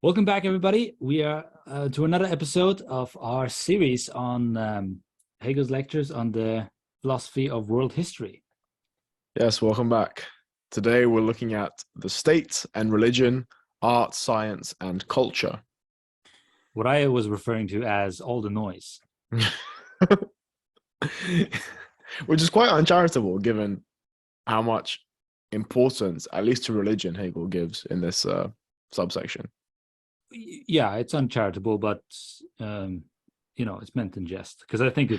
Welcome back, everybody. We are to another episode of our series on Hegel's lectures on the philosophy of world history. Yes, welcome back. Today we're looking at the state and religion, art, science, and culture. What I was referring to as all the noise. Which is quite uncharitable given how much importance, at least to religion, Hegel gives in this subsection. Yeah, it's uncharitable, but it's meant in jest, because I think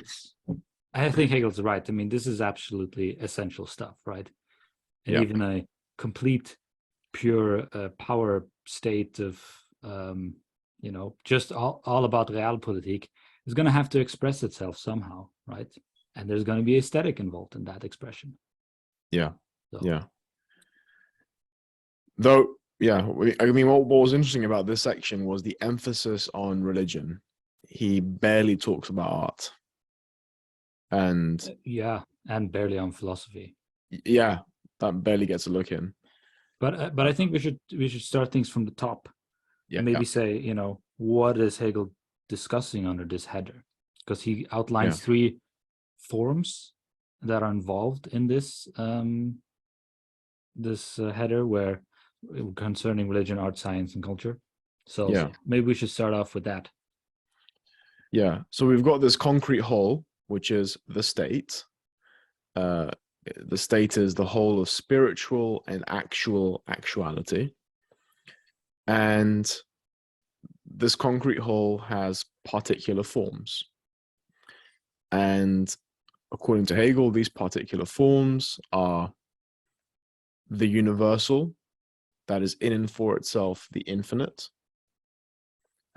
Hegel's right. I mean, this is absolutely essential stuff, right? And even a complete, pure power state of, just all about realpolitik is going to have to express itself somehow, right? And there's going to be aesthetic involved in that expression. Yeah, so. Yeah. Though, what was interesting about this section was the emphasis on religion. He barely talks about art. And and barely on philosophy. Yeah, that barely gets a look in. But I think we should start things from the top. And maybe say, what is Hegel discussing under this header? Because he outlines three forms that are involved in this header, where concerning religion, art, science, and culture. So maybe we should start off with that. Yeah. So we've got this concrete whole, which is the state. The state is the whole of spiritual and actuality. And this concrete whole has particular forms. And according to Hegel, these particular forms are the universal, that is in and for itself the infinite.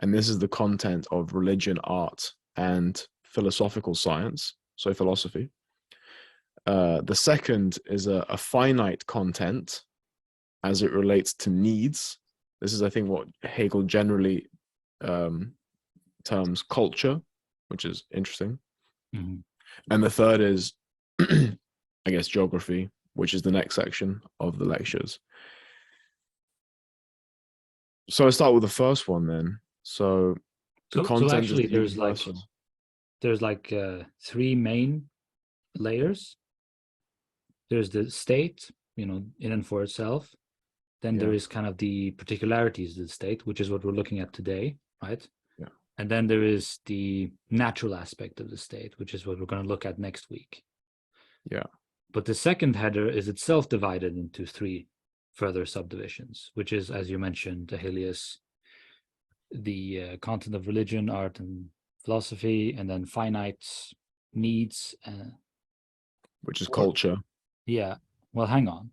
And this is the content of religion, art, and philosophical science, so philosophy. The second is a finite content as it relates to needs. This is, I think, what Hegel generally terms culture, which is interesting. Mm-hmm. And the third is, I guess, geography, which is the next section of the lectures. So I'll start with the first one then. So actually there's like three main layers. There's the state, in and for itself. Then there is kind of the particularities of the state, which is what we're looking at today, right? Yeah. And then there is the natural aspect of the state, which is what we're going to look at next week. Yeah. But the second header is itself divided into three further subdivisions, which is, as you mentioned, Ahilleas, the content of religion, art, and philosophy, and then finite needs. Which is culture. Yeah. Well, hang on.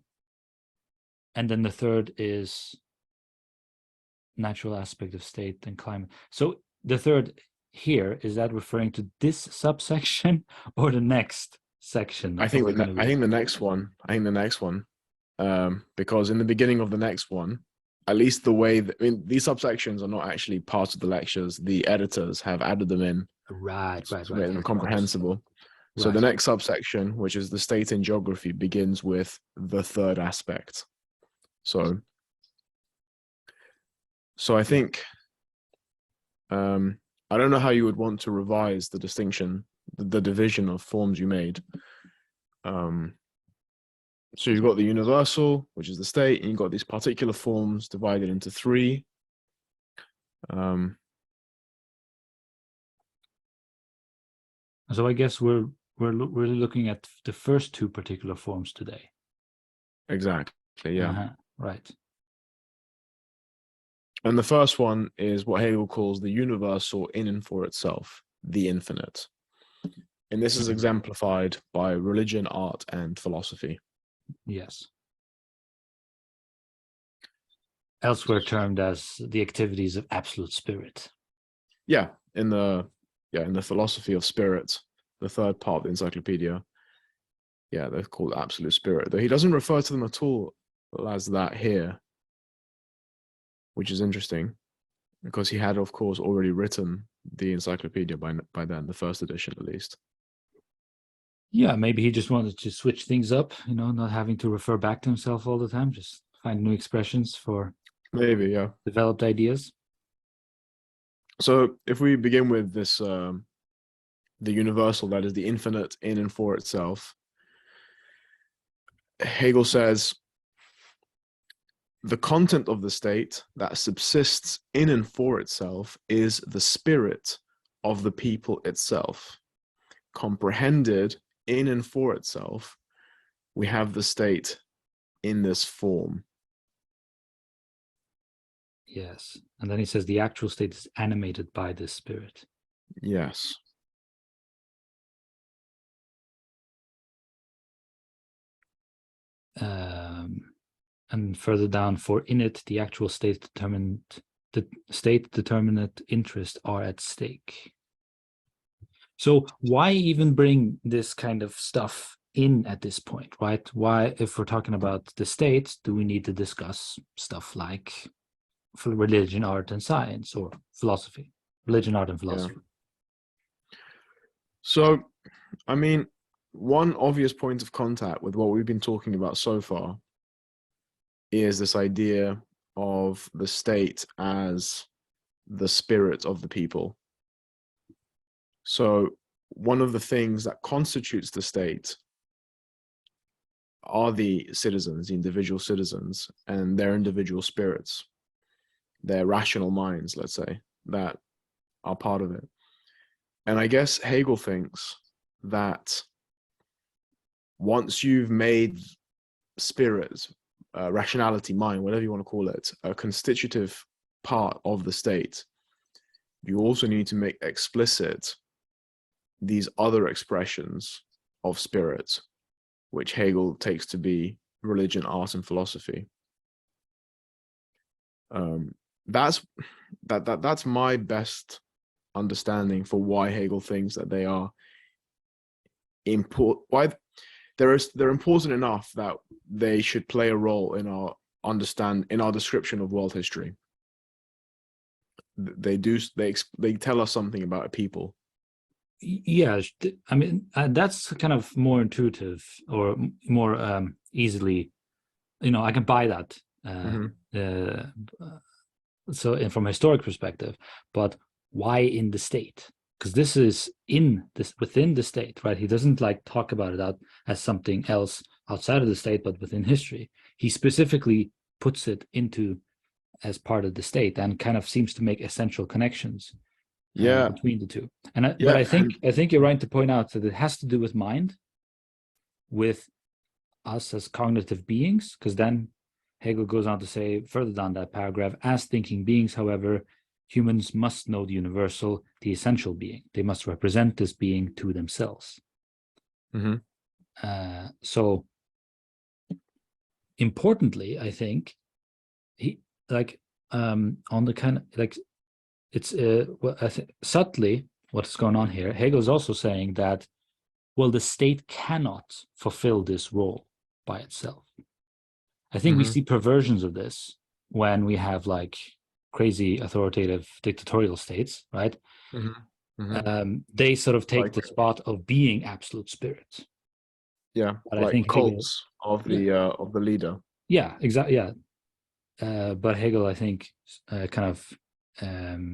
And then the third is natural aspect of state and climate. So the third here, is that referring to this subsection or the next section? I think the next one. Because in the beginning of the next one, at least the way these subsections are not actually part of the lectures. The editors have added them in. Right. To make them comprehensible. So the next subsection, which is the state in geography, begins with the third aspect. So I think, I don't know how you would want to revise the distinction, the division of forms you made. So you've got the universal, which is the state, and you've got these particular forms divided into three. So I guess we're really looking at the first two particular forms today. Exactly, yeah. Right. And the first one is what Hegel calls the universal in and for itself, the infinite. And this is exemplified by religion, art, and philosophy. Yes. Elsewhere termed as the activities of absolute spirit. Yeah, in the philosophy of spirit, the third part of the encyclopedia. Yeah, they're called absolute spirit. Though he doesn't refer to them at all as that here, which is interesting, because he had, of course, already written the encyclopedia by then, the first edition at least. Yeah, maybe he just wanted to switch things up, not having to refer back to himself all the time, just find new expressions for Maybe, yeah. developed ideas. So if we begin with this, the universal, that is the infinite in and for itself, Hegel says, the content of the state that subsists in and for itself is the spirit of the people itself. Comprehended in and for itself, we have the state in this form. Yes. And then he says the actual state is animated by this spirit. Yes. And further down, for in it, the actual state determinate interest are at stake. So why even bring this kind of stuff in at this point, right? Why, if we're talking about the state, do we need to discuss stuff like religion, art, and science, or philosophy? Religion, art, and philosophy. Yeah. So, I mean, one obvious point of contact with what we've been talking about so far is this idea of the state as the spirit of the people. So one of the things that constitutes the state are the citizens, the individual citizens, and their individual spirits, their rational minds, let's say, that are part of it. And I guess Hegel thinks that once you've made spirit, rationality, mind, whatever you want to call it, a constitutive part of the state, you also need to make explicit these other expressions of spirit, which Hegel takes to be religion, art, and philosophy. That's my best understanding for why Hegel thinks that they are why they're important enough that they should play a role in our description of world history. They tell us something about a people. Yeah, I mean, that's kind of more intuitive or more easily, I can buy that. So from a historic perspective, but why in the state? Because this is within the state, right? He doesn't like talk about it out as something else outside of the state, but within history. He specifically puts it into as part of the state and kind of seems to make essential connections between the two. But I think you're right to point out that it has to do with mind, with us as cognitive beings, because then Hegel goes on to say further down that paragraph, as thinking beings, however, humans must know the universal, the essential being. They must represent this being to themselves. So importantly, I think on the kind of it's I think subtly what's going on here. Hegel's also saying that, well, the state cannot fulfill this role by itself. I think we see perversions of this when we have like crazy authoritative dictatorial states, right? They sort of take the spot of being absolute spirit. Yeah, but like I think cults of the leader. Yeah, exactly. Yeah, but Hegel, I think, kind of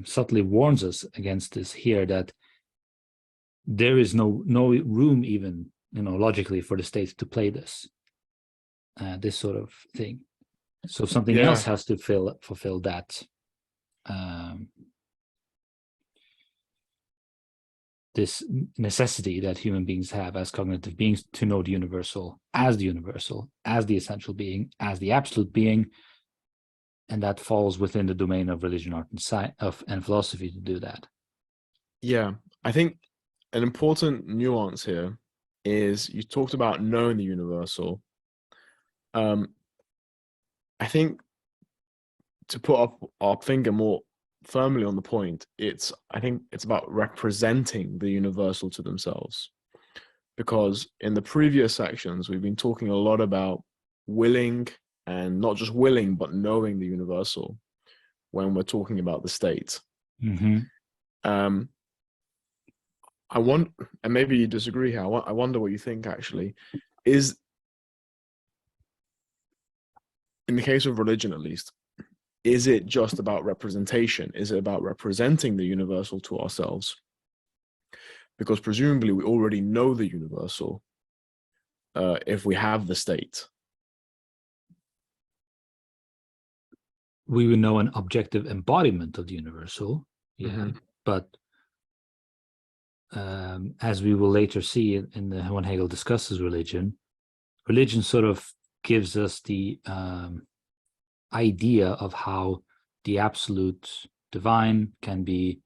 subtly warns us against this here, that there is no room even, logically, for the state to play this sort of thing. So something else has to fulfill that this necessity that human beings have as cognitive beings to know the universal, as the essential being, as the absolute being, and that falls within the domain of religion, art, and philosophy to do that. Yeah, I think an important nuance here is you talked about knowing the universal. I think to put up our finger more firmly on the point, I think it's about representing the universal to themselves. Because in the previous sections, we've been talking a lot about willing, and not just willing, but knowing the universal when we're talking about the state. I want, and maybe you disagree here, I wonder what you think actually, is, in the case of religion at least, is it just about representation? Is it about representing the universal to ourselves? Because presumably we already know the universal if we have the state. We would know an objective embodiment of the universal, but as we will later see when Hegel discusses religion sort of gives us the idea of how the absolute divine can be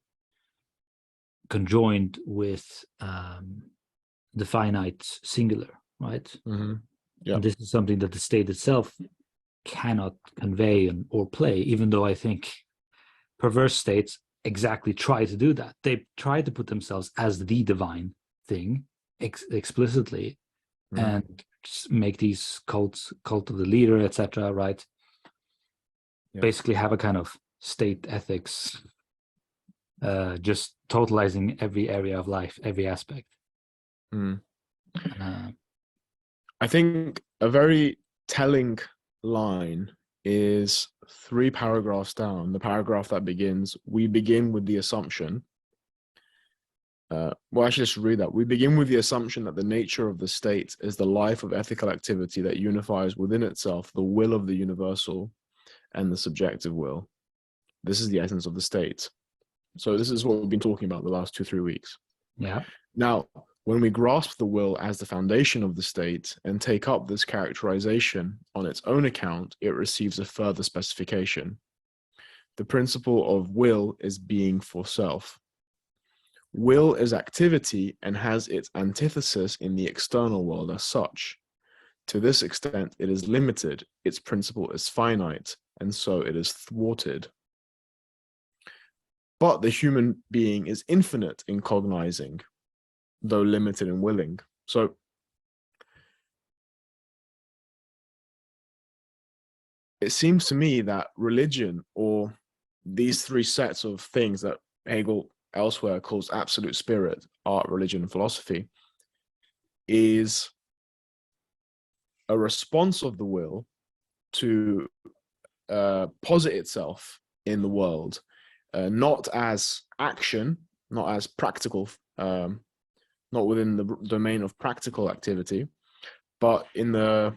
conjoined with the finite singular, right? Yeah. And this is something that the state itself cannot convey or play, even though I think perverse states exactly try to do that. They try to put themselves as the divine thing explicitly and make these cult of the leader, etc., right? Basically have a kind of state ethics, just totalizing every area of life, every aspect. I think a very telling line is 3 paragraphs down, the paragraph that begins, we begin with the assumption. Well, actually, just read that. We begin with the assumption that the nature of the state is the life of ethical activity that unifies within itself the will of the universal and the subjective will. This is the essence of the state. So this is what we've been talking about the last 2-3 weeks. Yeah. Now, when we grasp the will as the foundation of the state and take up this characterization on its own account, it receives a further specification. The principle of will is being for self. Will is activity and has its antithesis in the external world as such. To this extent, it is limited, its principle is finite, and so it is thwarted. But the human being is infinite in cognizing, though limited in willing. So it seems to me that religion, or these 3 sets of things that Hegel elsewhere calls absolute spirit, art, religion, and philosophy, is a response of the will to posit itself in the world, not as action, not as practical, not within the domain of practical activity, but in the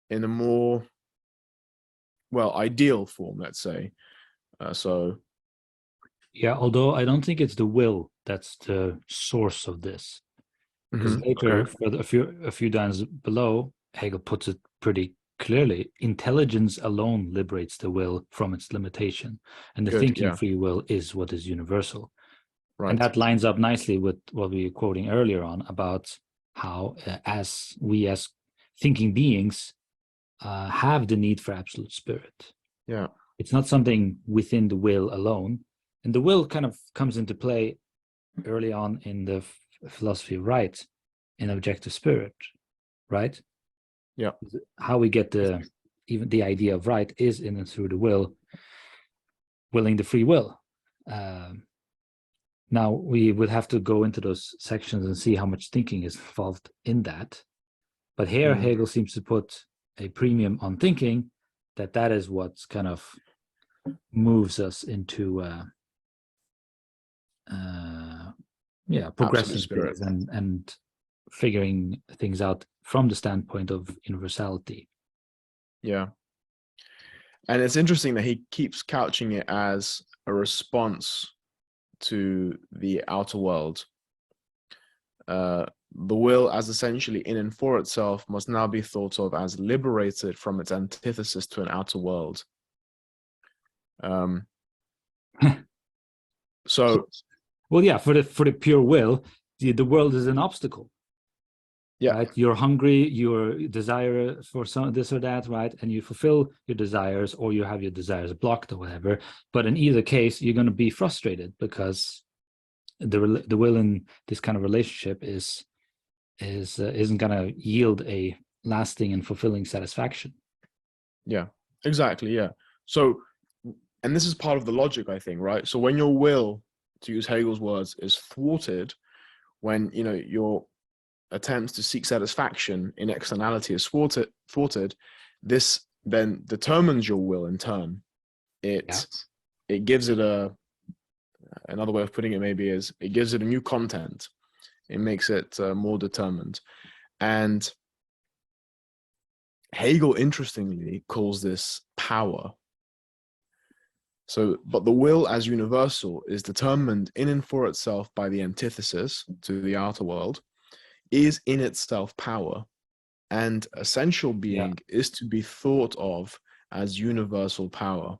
more, well, ideal form, let's say. Yeah, although I don't think it's the will that's the source of this. Because later, for a few lines below, Hegel puts it pretty clearly. Intelligence alone liberates the will from its limitation, and the thinking free will is what is universal. Right. And that lines up nicely with what we were quoting earlier on about how as thinking beings have the need for absolute spirit. Yeah. It's not something within the will alone. And the will kind of comes into play early on in the philosophy of right, in objective spirit, right? Yeah. How we get even the idea of right is in and through the will, willing the free will. Now we would have to go into those sections and see how much thinking is involved in that. But here Hegel seems to put a premium on thinking, that is what's kind of moves us into progressing things and figuring things out from the standpoint of universality. Yeah. And it's interesting that he keeps couching it as a response to the outer world. The will as essentially in and for itself must now be thought of as liberated from its antithesis to an outer world. So, well, yeah, for the pure will, the world is an obstacle. Yeah, right? You're hungry, your desire for some this or that, right? And you fulfill your desires, or you have your desires blocked or whatever. But in either case, you're going to be frustrated because the will in this kind of relationship isn't going to yield a lasting and fulfilling satisfaction. Yeah, exactly. Yeah. So, and this is part of the logic, I think, right? So when your will, to use Hegel's words, is thwarted, when your attempts to seek satisfaction in externality is thwarted, this then determines your will in turn. it gives it another way of putting it maybe is it gives it a new content. It makes it more determined. And Hegel, interestingly, calls this power. So, but the will as universal is determined in and for itself by the antithesis to the outer world, is in itself power, and essential being is to be thought of as universal power.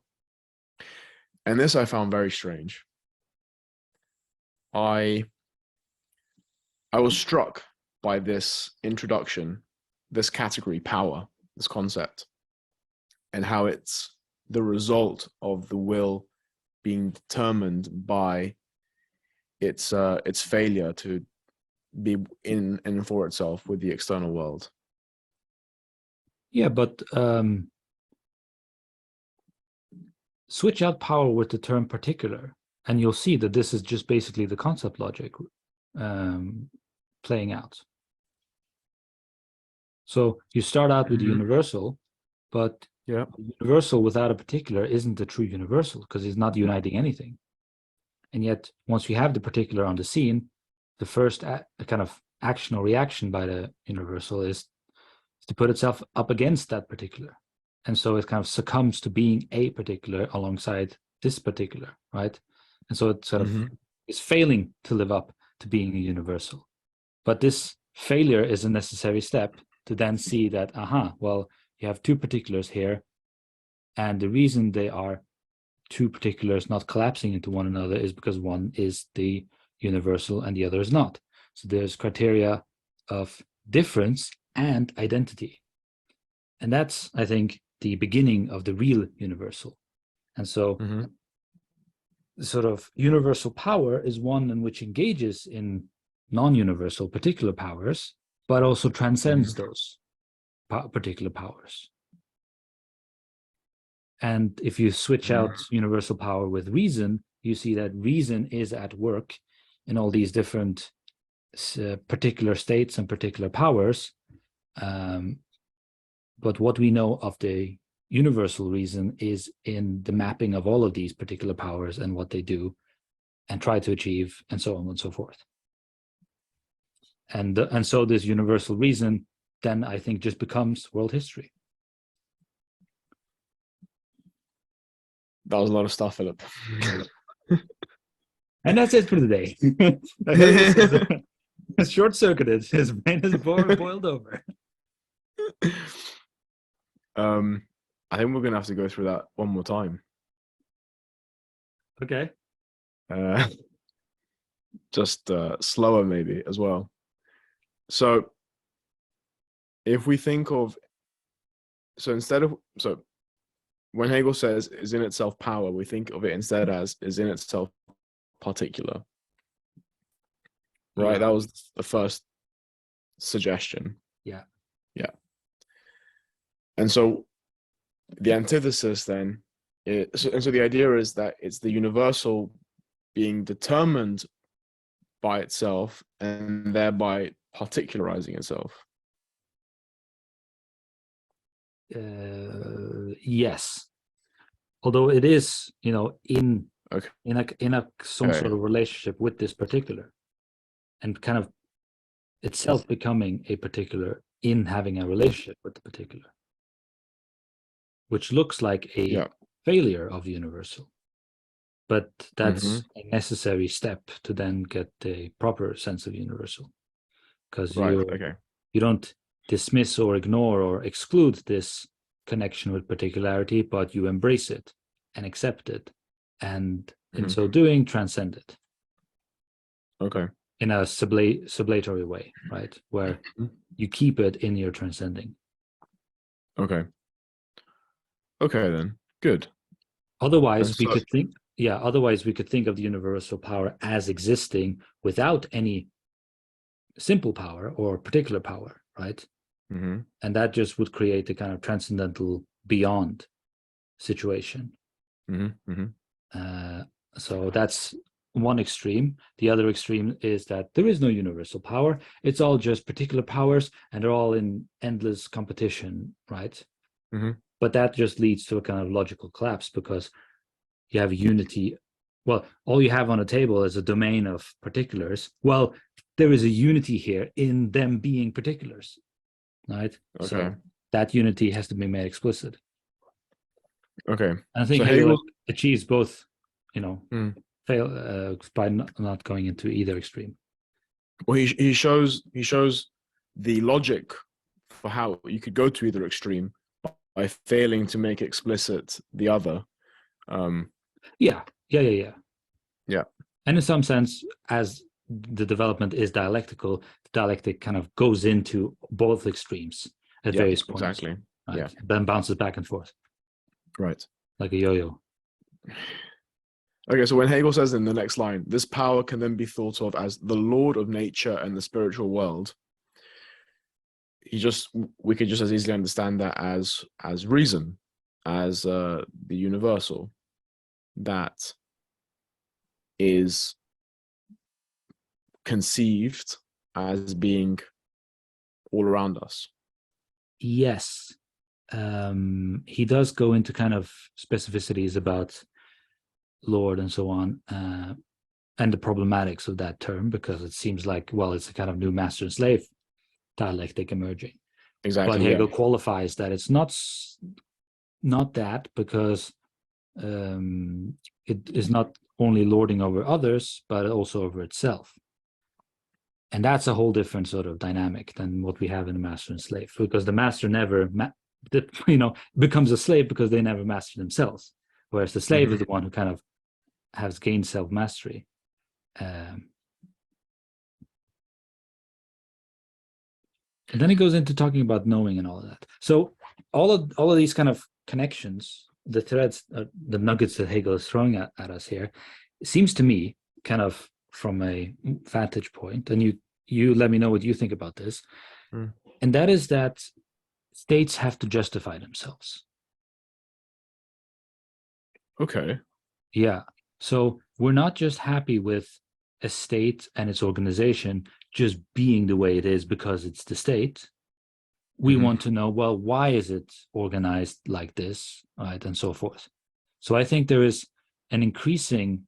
And this I found very strange. I was struck by this introduction, this category, power, this concept, and how it's the result of the will being determined by its failure to be in and for itself with the external world. Yeah, but switch out power with the term particular, and you'll see that this is just basically the concept logic playing out. So you start out with the universal, but universal without a particular isn't a true universal because it's not uniting anything. And yet, once we have the particular on the scene, the first kind of action or reaction by the universal is to put itself up against that particular. And so it kind of succumbs to being a particular alongside this particular, right? And so it sort of is failing to live up to being a universal. But this failure is a necessary step to then see that, well, you have two particulars here, and the reason they are two particulars not collapsing into one another is because one is the universal and the other is not. So there's criteria of difference and identity. And that's, I think, the beginning of the real universal. And so sort of universal power is one in which engages in non-universal particular powers, but also transcends those particular powers. And if you switch out universal power with reason, you see that reason is at work in all these different particular states and particular powers. But what we know of the universal reason is in the mapping of all of these particular powers and what they do and try to achieve, and so on and so forth. And so this universal reason then, I think, just becomes world history. That was a lot of stuff, Philip. And that's it for today. Short-circuited. His brain is boiled over. I think we're going to have to go through that one more time. Okay. Just slower maybe as well. So if we think of, when Hegel says is in itself power, we think of it instead as is in itself particular. Right? That was the first suggestion. Yeah. And so the antithesis then, so the idea is that it's the universal being determined by itself and thereby particularizing itself. Yes, although it is, in a some sort of relationship with this particular, and kind of itself becoming a particular in having a relationship with the particular, which looks like a failure of the universal, but that's a necessary step to then get the proper sense of universal, because you don't dismiss or ignore or exclude this connection with particularity, but you embrace it and accept it, and in so doing transcend it. In a sublatory way, right? Where you keep it in your transcending. Okay, then. Good. Otherwise, we could think of the universal power as existing without any simple power or particular power, right? And that just would create a kind of transcendental beyond situation. So that's one extreme. The other extreme is that there is no universal power. It's all just particular powers, and they're all in endless competition, right? But that just leads to a kind of logical collapse, because you have unity. Well, all you have on a table is a domain of particulars. Well, there is a unity here in them being particulars, right? Okay. So that unity has to be made explicit. Okay. And I think So Hegel Hegel achieves both, fail by not going into either extreme. Well, he shows the logic for how you could go to either extreme by failing to make explicit the other. Yeah. Yeah. And in some sense, as the development is dialectical, the dialectic kind of goes into both extremes at various points. Exactly. Right? Yeah. Then bounces back and forth. Right. Like a yo-yo. Okay, so when Hegel says in the next line, this power can then be thought of as the lord of nature and the spiritual world, we could just as easily understand that as reason, as the universal that is conceived as being all around us. Yes. He does go into kind of specificities about Lord and so on, and the problematics of that term, because it seems like, well, it's a kind of new master and slave dialectic emerging. Exactly. But Hegel qualifies that it's not that, because it is not only lording over others, but also over itself. And that's a whole different sort of dynamic than what we have in the master and slave, because the master never, becomes a slave because they never master themselves, whereas the slave is the one who kind of has gained self-mastery. And then he goes into talking about knowing and all of that. So all of these kind of connections, the threads, the nuggets that Hegel is throwing at us here, it seems to me, kind of from a vantage point, and you let me know what you think about this, and that is that states have to justify themselves. Okay. Yeah. So we're not just happy with a state and its organization just being the way it is because it's the state. We want to know, well, why is it organized like this, right, and so forth. So I think there is an increasing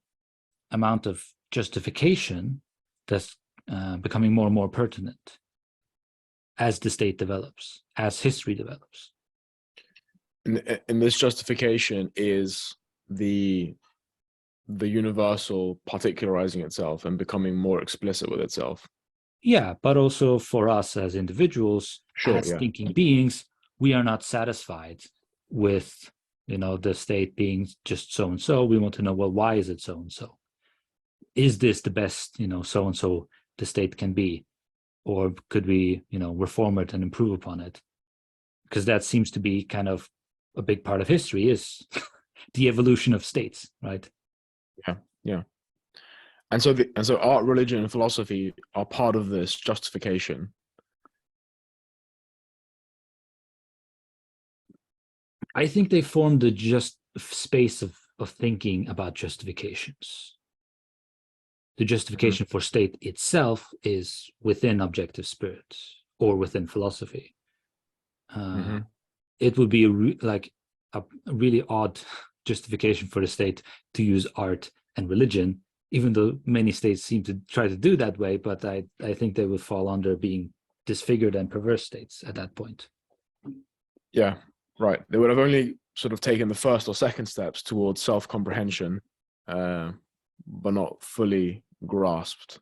amount of justification that's becoming more and more pertinent as the state develops, as history develops. And this justification is the universal particularizing itself and becoming more explicit with itself. Yeah, but also for us as individuals, thinking beings, we are not satisfied with, the state being just so and so. We want to know, well, why is it so and so? Is this the best, so and so the state can be, or could we, reform it and improve upon it? Because that seems to be kind of a big part of history, is the evolution of states, right? Yeah. And so art, religion, and philosophy are part of this justification. I think they form the just space of thinking about justifications. The justification for state itself is within objective spirit or within philosophy. It would be a really odd justification for the state to use art and religion, even though many states seem to try to do that way, but I think they would fall under being disfigured and perverse states at that point. Yeah, right. They would have only sort of taken the first or second steps towards self-comprehension, but not fully grasped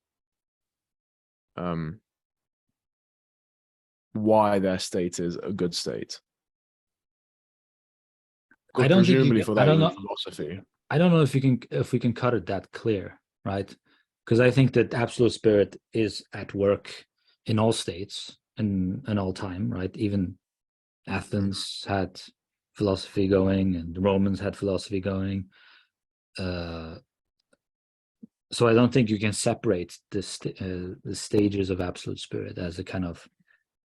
why their state is a good state. I don't think for that, I don't know. Philosophy. I don't know if we can cut it that clear, right? Because I think that absolute spirit is at work in all states and all time, right? Even Athens had philosophy going, and the Romans had philosophy going. So I don't think you can separate the stages of absolute spirit as a kind of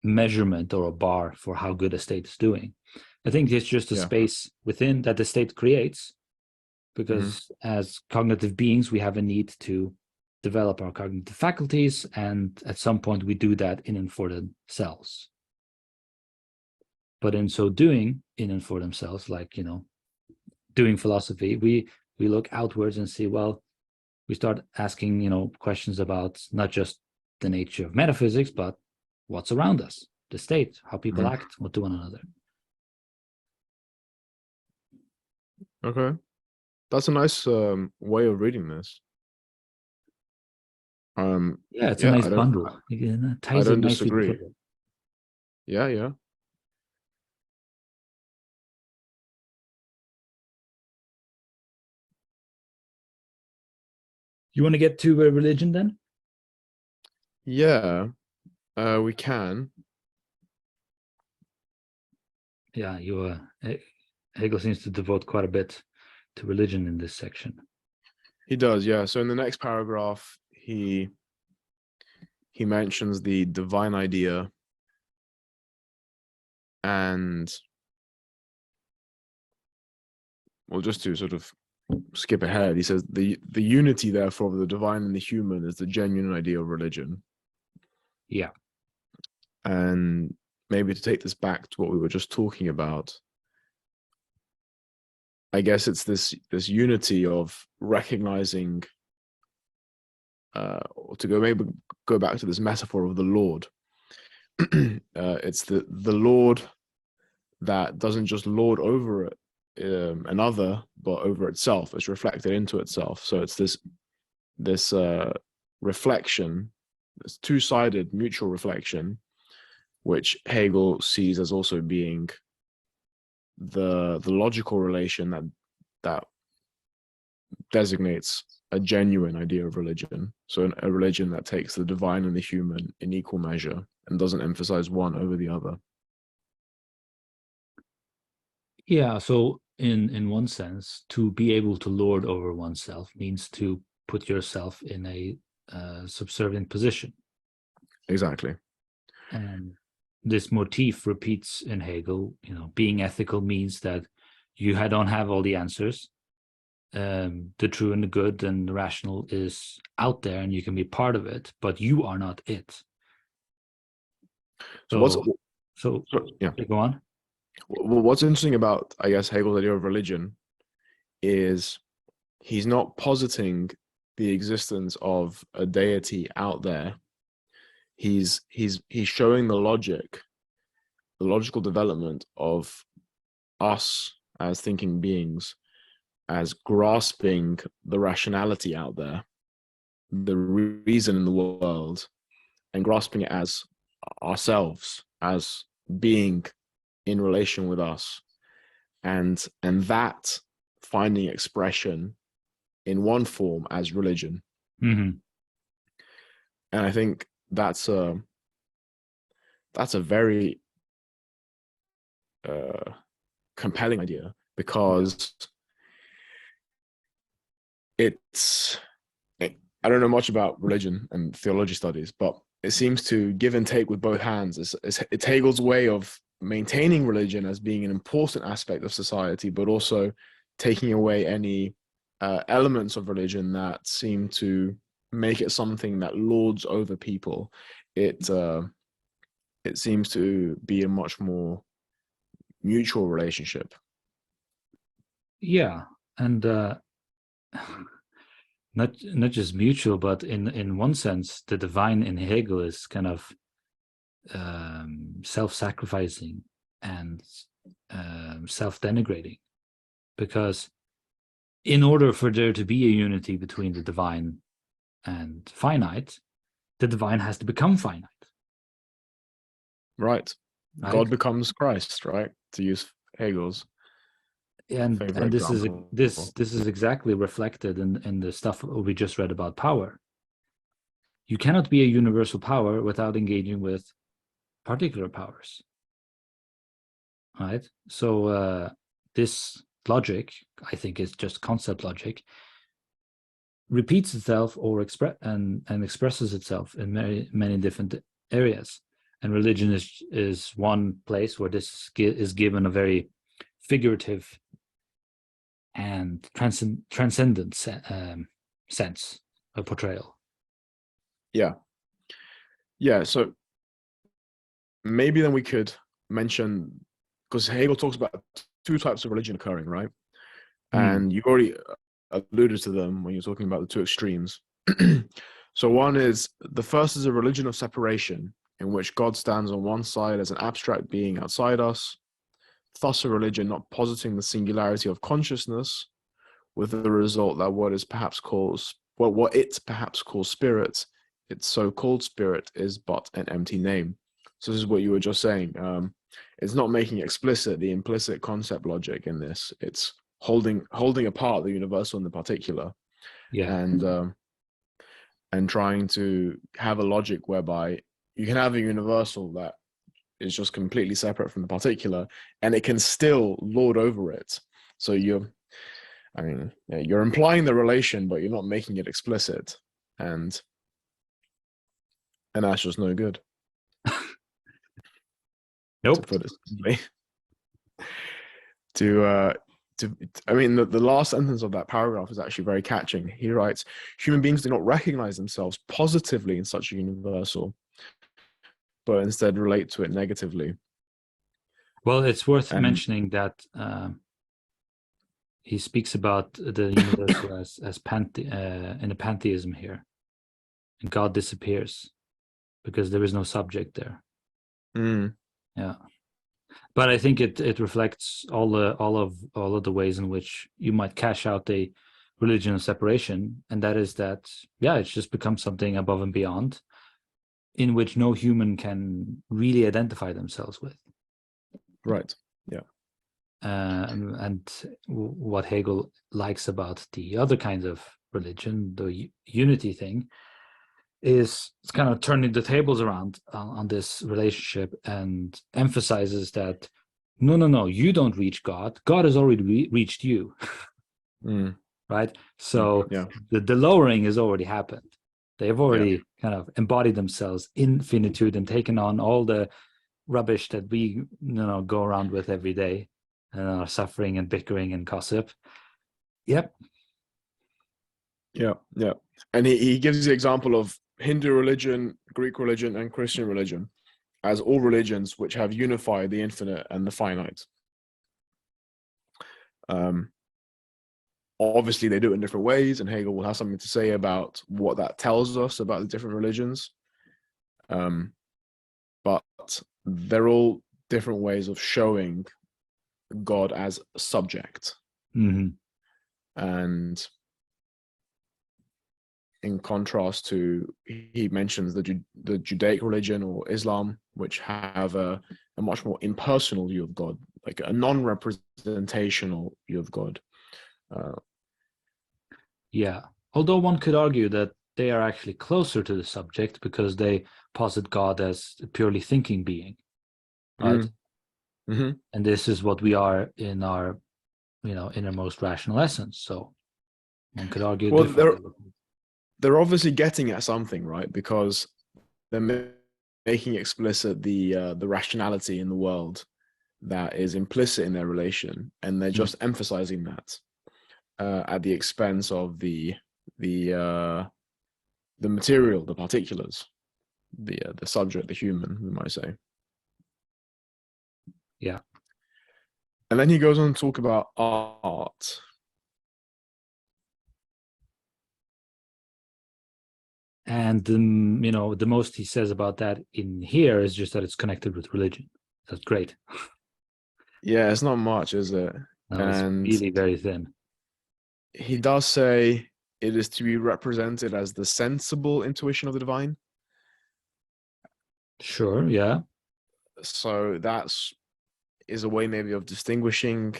measurement or a bar for how good a state is doing. I think it's just a space within that the state creates, because as cognitive beings, we have a need to develop our cognitive faculties, and at some point we do that in and for themselves. But in so doing, in and for themselves, like, doing philosophy, we we look outwards and see, well, we start asking, questions about not just the nature of metaphysics, but what's around us, the state, how people act to one another. Okay. That's a nice way of reading this. Yeah, it's a nice bundle. It ties I it don't nicely disagree. together. Yeah. You want to get to religion then? Yeah, we can. Yeah, Hegel seems to devote quite a bit to religion in this section. He does, yeah. So in the next paragraph, he mentions the divine idea, and well, just to sort of skip ahead, he says the unity, therefore, of the divine and the human is the genuine idea of religion. Yeah. And maybe to take this back to what we were just talking about, I guess it's this unity of recognizing, maybe go back to this metaphor of the Lord. It's the Lord that doesn't just lord over it, another, but over itself. It's reflected into itself. So it's this reflection, this two-sided mutual reflection, which Hegel sees as also being the logical relation that designates a genuine idea of religion. So a religion that takes the divine and the human in equal measure and doesn't emphasize one over the other. Yeah, so in one sense, to be able to lord over oneself means to put yourself in a subservient position. Exactly. And this motif repeats in Hegel. Being ethical means that you don't have all the answers. The true and the good and the rational is out there, and you can be part of it, but you are not it. So yeah, go on. What's interesting about, I guess, Hegel's idea of religion is he's not positing the existence of a deity out there. He's showing the logical development of us as thinking beings, as grasping the rationality out there, the reason in the world, and grasping it as ourselves, as being in relation with us, and that finding expression in one form as religion. Mm-hmm. And I think that's a very compelling idea, because I don't know much about religion and theology studies, but it seems to give and take with both hands. It's Hegel's way of maintaining religion as being an important aspect of society, but also taking away any elements of religion that seem to make it something that lords over people. It seems to be a much more mutual relationship. Yeah, and not just mutual, but in one sense, the divine in Hegel is kind of self-sacrificing and self-denigrating, because in order for there to be a unity between the divine and finite, the divine has to become finite. Right. God becomes Christ, right? To use Hegel's and this is exactly reflected in the stuff we just read about power. You cannot be a universal power without engaging with particular powers, right? So this logic, I think, is just concept logic, repeats itself or expresses itself in many different areas. And religion is one place where this is given a very figurative and transcendent sense of portrayal. Yeah. So maybe then we could mention, because Hegel talks about two types of religion occurring, right? And you've already alluded to them when you're talking about the two extremes. So one is, the first is a religion of separation, in which God stands on one side as an abstract being outside us, thus a religion not positing the singularity of consciousness, with the result that what it perhaps calls spirit, its so-called spirit, is but an empty name. So this is what you were just saying. It's not making explicit the implicit concept logic in this. It's holding apart the universal and the particular, and trying to have a logic whereby you can have a universal that is just completely separate from the particular, and it can still lord over it. So you're implying the relation, but you're not making it explicit, and that's just no good. Nope. To put it simply. The last sentence of that paragraph is actually very catching. He writes, "Human beings do not recognize themselves positively in such a universal, but instead relate to it negatively." Well, it's worth mentioning that he speaks about the universal as in a pantheism here, and God disappears because there is no subject there. Yeah, but I think it reflects all of the ways in which you might cash out a religion of separation, and that is that it's just become something above and beyond, in which no human can really identify themselves with. Right. Yeah. And what Hegel likes about the other kinds of religion, the unity thing, is it's kind of turning the tables around on this relationship, and emphasizes that no, you don't reach God. God has already reached you. Right? So the lowering has already happened. They've already kind of embodied themselves in finitude and taken on all the rubbish that we go around with every day, and are suffering and bickering and gossip. Yep. Yeah. And he gives the example of Hindu religion, Greek religion, and Christian religion as all religions which have unified the infinite and the finite. Obviously, they do it in different ways, and Hegel will have something to say about what that tells us about the different religions. But they're all different ways of showing God as a subject. And in contrast to, he mentions the Judaic religion or Islam, which have a much more impersonal view of God, like a non-representational view of God. Although one could argue that they are actually closer to the subject because they posit God as a purely thinking being, right? And this is what we are in our innermost rational essence. So one could argue they're obviously getting at something, right? Because they're making explicit the rationality in the world that is implicit in their relation, and they're just emphasizing that at the expense of the material, the particulars, the subject, the human, we might say. Yeah. And then he goes on to talk about art. And the most he says about that in here is just that it's connected with religion. That's great. Yeah, it's not much, is it? No, it's really very thin. He does say it is to be represented as the sensible intuition of the divine. Sure, yeah. So that's is a way maybe of distinguishing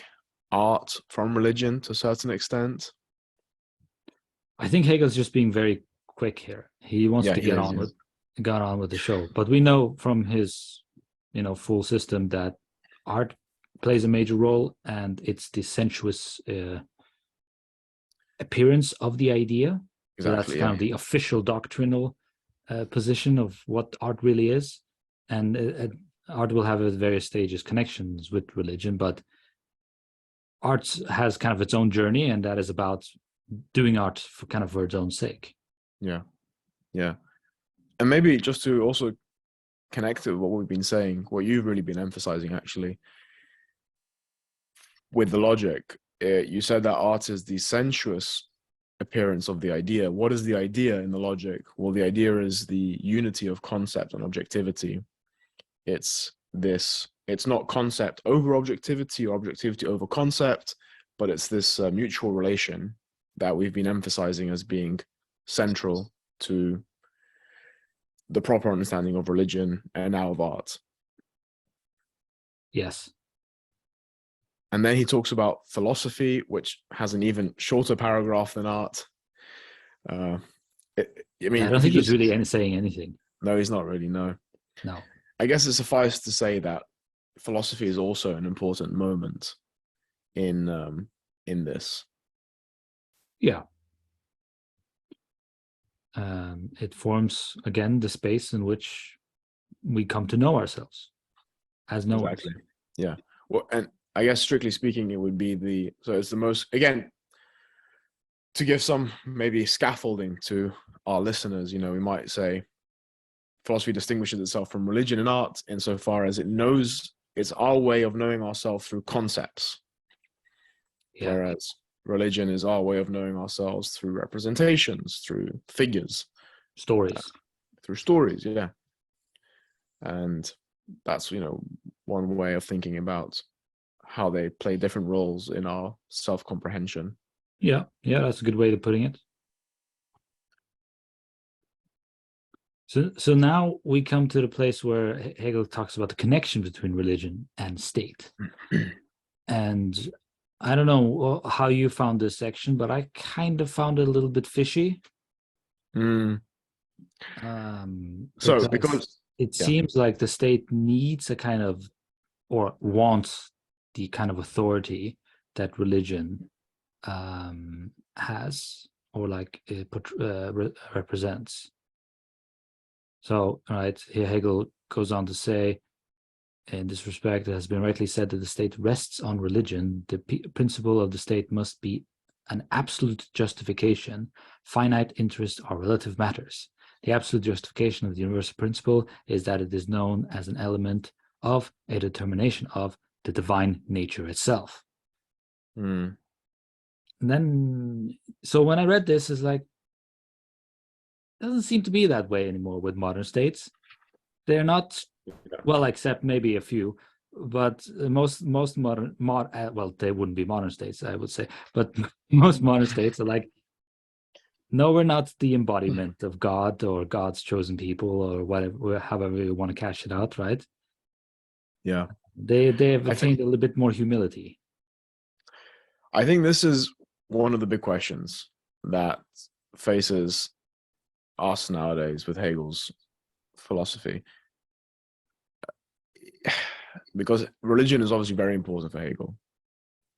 art from religion to a certain extent. I think Hegel's just being very quick here. He wants to get on with the show. But we know from his full system that art plays a major role, and it's the sensuous appearance of the idea. Exactly, so that's kind of the official doctrinal position of what art really is. And art will have at various stages connections with religion, but art has kind of its own journey, and that is about doing art for its own sake. Yeah. And maybe just to also connect to what we've been saying, what you've really been emphasizing actually with the logic, you said that art is the sensuous appearance of the idea. What is the idea in the logic? Well, the idea is the unity of concept and objectivity. It's not concept over objectivity or objectivity over concept, but it's this mutual relation that we've been emphasizing as being central to the proper understanding of religion and now of art. Yes. And then he talks about philosophy, which has an even shorter paragraph than art. I mean, I don't think he's really saying anything. No, he's not really. No. I guess it suffices to say that philosophy is also an important moment in this. Yeah. It forms again the space in which we come to know ourselves as knowers. Exactly. Yeah. Well, and I guess strictly speaking, it would be it's the most, again, to give some maybe scaffolding to our listeners, we might say philosophy distinguishes itself from religion and art insofar as it's our way of knowing ourselves through concepts. Yeah. Whereas religion is our way of knowing ourselves through representations, through figures. Stories. Through stories, yeah. And that's, one way of thinking about how they play different roles in our self-comprehension. Yeah, that's a good way of putting it. So now we come to the place where Hegel talks about the connection between religion and state. And I don't know how you found this section, but I kind of found it a little bit fishy. Because it seems like the state needs a kind of, or wants the kind of authority that religion has, or like it represents. So, right, here Hegel goes on to say, in this respect, it has been rightly said that the state rests on religion. The principle of the state must be an absolute justification. Finite interests are relative matters. The absolute justification of the universal principle is that it is known as an element of a determination of the divine nature itself. And then, so when I read this, it's like, it doesn't seem to be that way anymore with modern states. They're not, well, except maybe a few, but most modern, well, they wouldn't be modern states, I would say, but most modern states are like, no, we're not the embodiment of God or God's chosen people or whatever, however you want to cash it out, right? Yeah. They have attained a little bit more humility. I think this is one of the big questions that faces us nowadays with Hegel's philosophy, because religion is obviously very important for Hegel,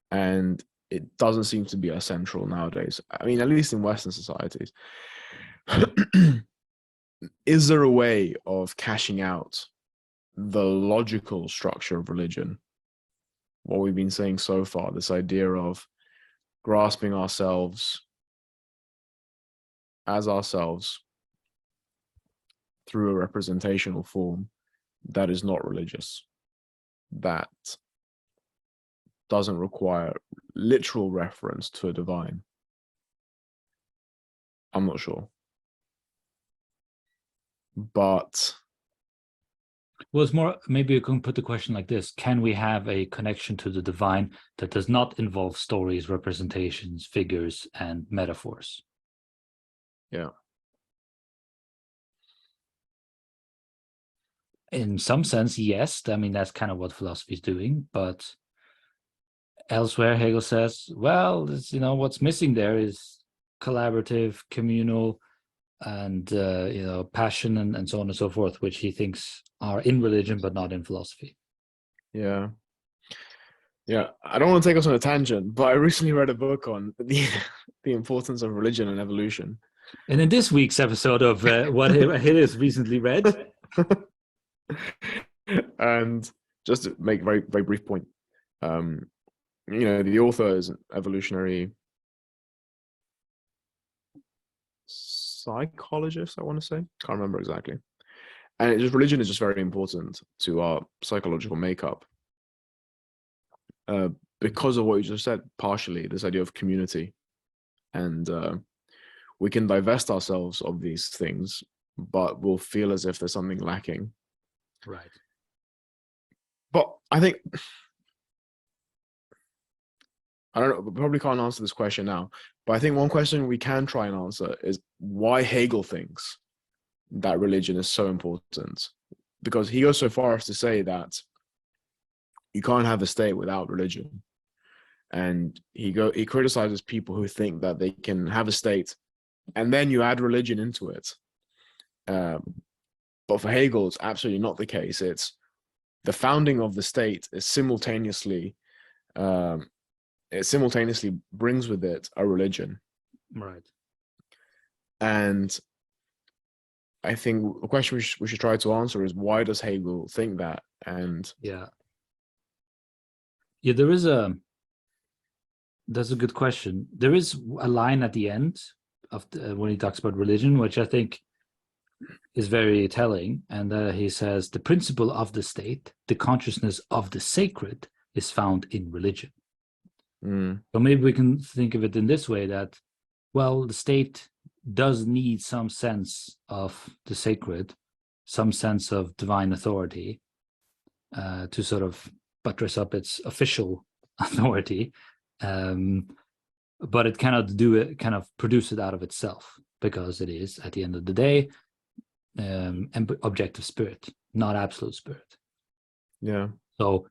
and it doesn't seem to be as central nowadays. I mean, at least in Western societies. Is there a way of cashing out the logical structure of religion? What we've been saying so far, this idea of grasping ourselves as ourselves through a representational form that is not religious, that doesn't require literal reference to a divine. I'm not sure. But well, it's more, maybe you can put the question like this: can we have a connection to the divine that does not involve stories, representations, figures, and metaphors? Yeah. In some sense, yes. I mean, that's kind of what philosophy is doing. But elsewhere, Hegel says, well, what's missing there is collaborative, communal, and passion and so on and so forth, which he thinks are in religion but not in philosophy. Yeah. I don't want to take us on a tangent, but I recently read a book on the importance of religion and evolution. And in this week's episode of What Ahilleas recently read, and just to make a very, very brief point, the author is an evolutionary psychologist, I want to say. Can't remember exactly. And religion is just very important to our psychological makeup. because of what you just said, partially this idea of community, and we can divest ourselves of these things, but we'll feel as if there's something lacking. Right. But I think, I don't know, we probably can't answer this question now, but I think one question we can try and answer is why Hegel thinks that religion is so important. Because he goes so far as to say that you can't have a state without religion. And he criticizes people who think that they can have a state and then you add religion into it. But for Hegel, it's absolutely not the case. It's the founding of the state is simultaneously, it simultaneously brings with it a religion. Right. And I think the question we should try to answer is, why does Hegel think that? And yeah, that's a good question. There is a line at the end of when he talks about religion, which I think is very telling. And he says, the principle of the state, the consciousness of the sacred, is found in religion. So maybe we can think of it in this way, that, well, the state does need some sense of the sacred, some sense of divine authority, to sort of buttress up its official authority, but it cannot do it, kind of produce it out of itself, because it is, at the end of the day, objective spirit, not absolute spirit. yeah. So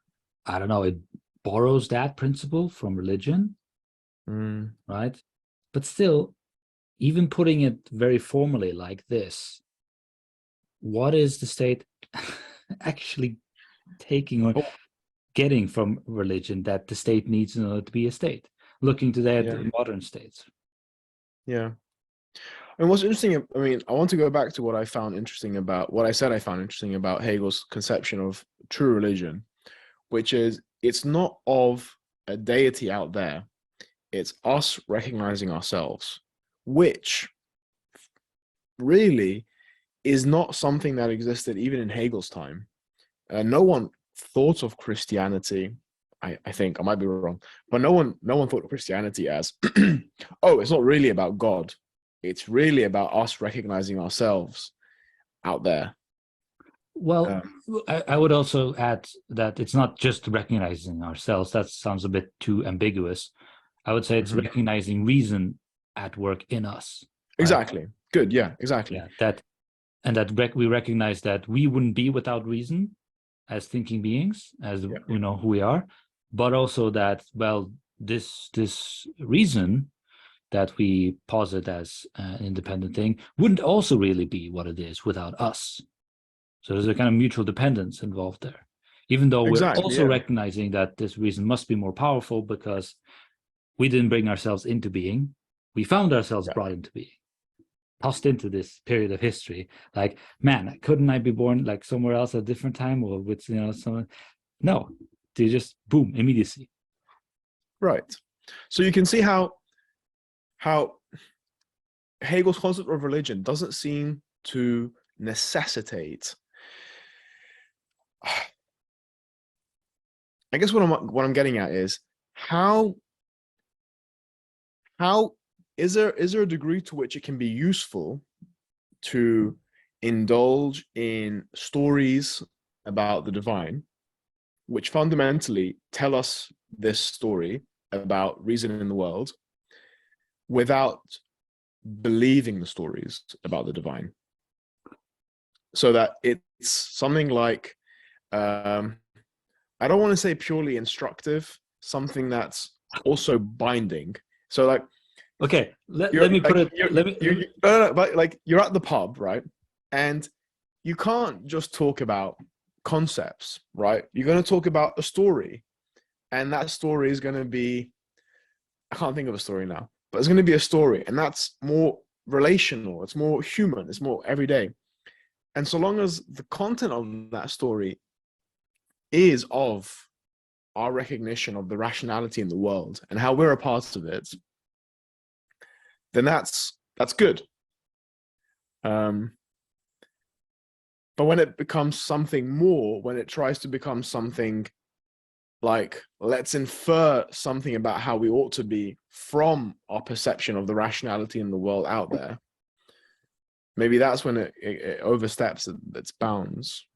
I don't know, it borrows that principle from religion, right? But still, even putting it very formally like this, what is the state actually taking or getting from religion that the state needs in order to be a state? Looking today at the modern states. Yeah. And what's interesting, I mean, I want to go back to what I found interesting about, what I said I found interesting about Hegel's conception of true religion, which is it's not of a deity out there, it's us recognizing ourselves, which really is not something that existed even in Hegel's time. No one thought of Christianity, I think, I might be wrong, but no one thought of Christianity as, oh, it's not really about God. It's really about us recognizing ourselves out there. Well, I would also add that it's not just recognizing ourselves. That sounds a bit too ambiguous. I would say it's recognizing reason at work in us. Right? Exactly. Good. Yeah, exactly. Yeah, we recognize that we wouldn't be without reason as thinking beings, as we know who we are, but also that, well, this reason that we posit as an independent thing wouldn't also really be what it is without us. So there's a kind of mutual dependence involved there, even though we're also recognizing that this reason must be more powerful because we didn't bring ourselves into being. We found ourselves brought into being, tossed into this period of history. Like, man, couldn't I be born like somewhere else at a different time, or with, you know, someone? No, they just boom, immediacy. Right. So you can see how Hegel's concept of religion doesn't seem to necessitate. I guess what I'm getting at is how is there a degree to which it can be useful to indulge in stories about the divine, which fundamentally tell us this story about reason in the world, without believing the stories about the divine, so that it's something like, I don't want to say purely instructive, something that's also binding. So like, okay, let me put it. But like, you're at the pub, right? And you can't just talk about concepts, right? You're going to talk about a story, and that story is going to be, I can't think of a story now, but it's going to be a story, and that's more relational, it's more human, it's more everyday. And so long as the content of that story is of our recognition of the rationality in the world and how we're a part of it, then that's good. But when it becomes something more, when it tries to become something like, let's infer something about how we ought to be from our perception of the rationality in the world out there, maybe that's when it oversteps its bounds.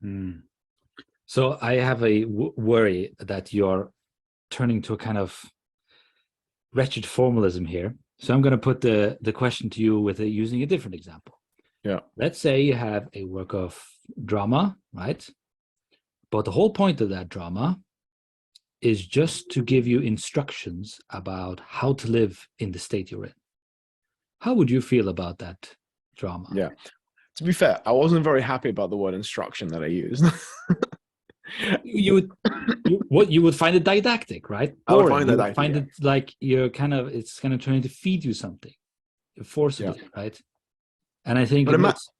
So I have a worry that you're turning to a kind of wretched formalism here. So I'm going to put the question to you with using a different example. Yeah. Let's say you have a work of drama, right? But the whole point of that drama is just to give you instructions about how to live in the state you're in. How would you feel about that drama? Yeah. To be fair, I wasn't very happy about the word instruction that I used. you would find it didactic, right? I would find You didactic, find it like it's kind of trying to feed you something forcibly, right? And I think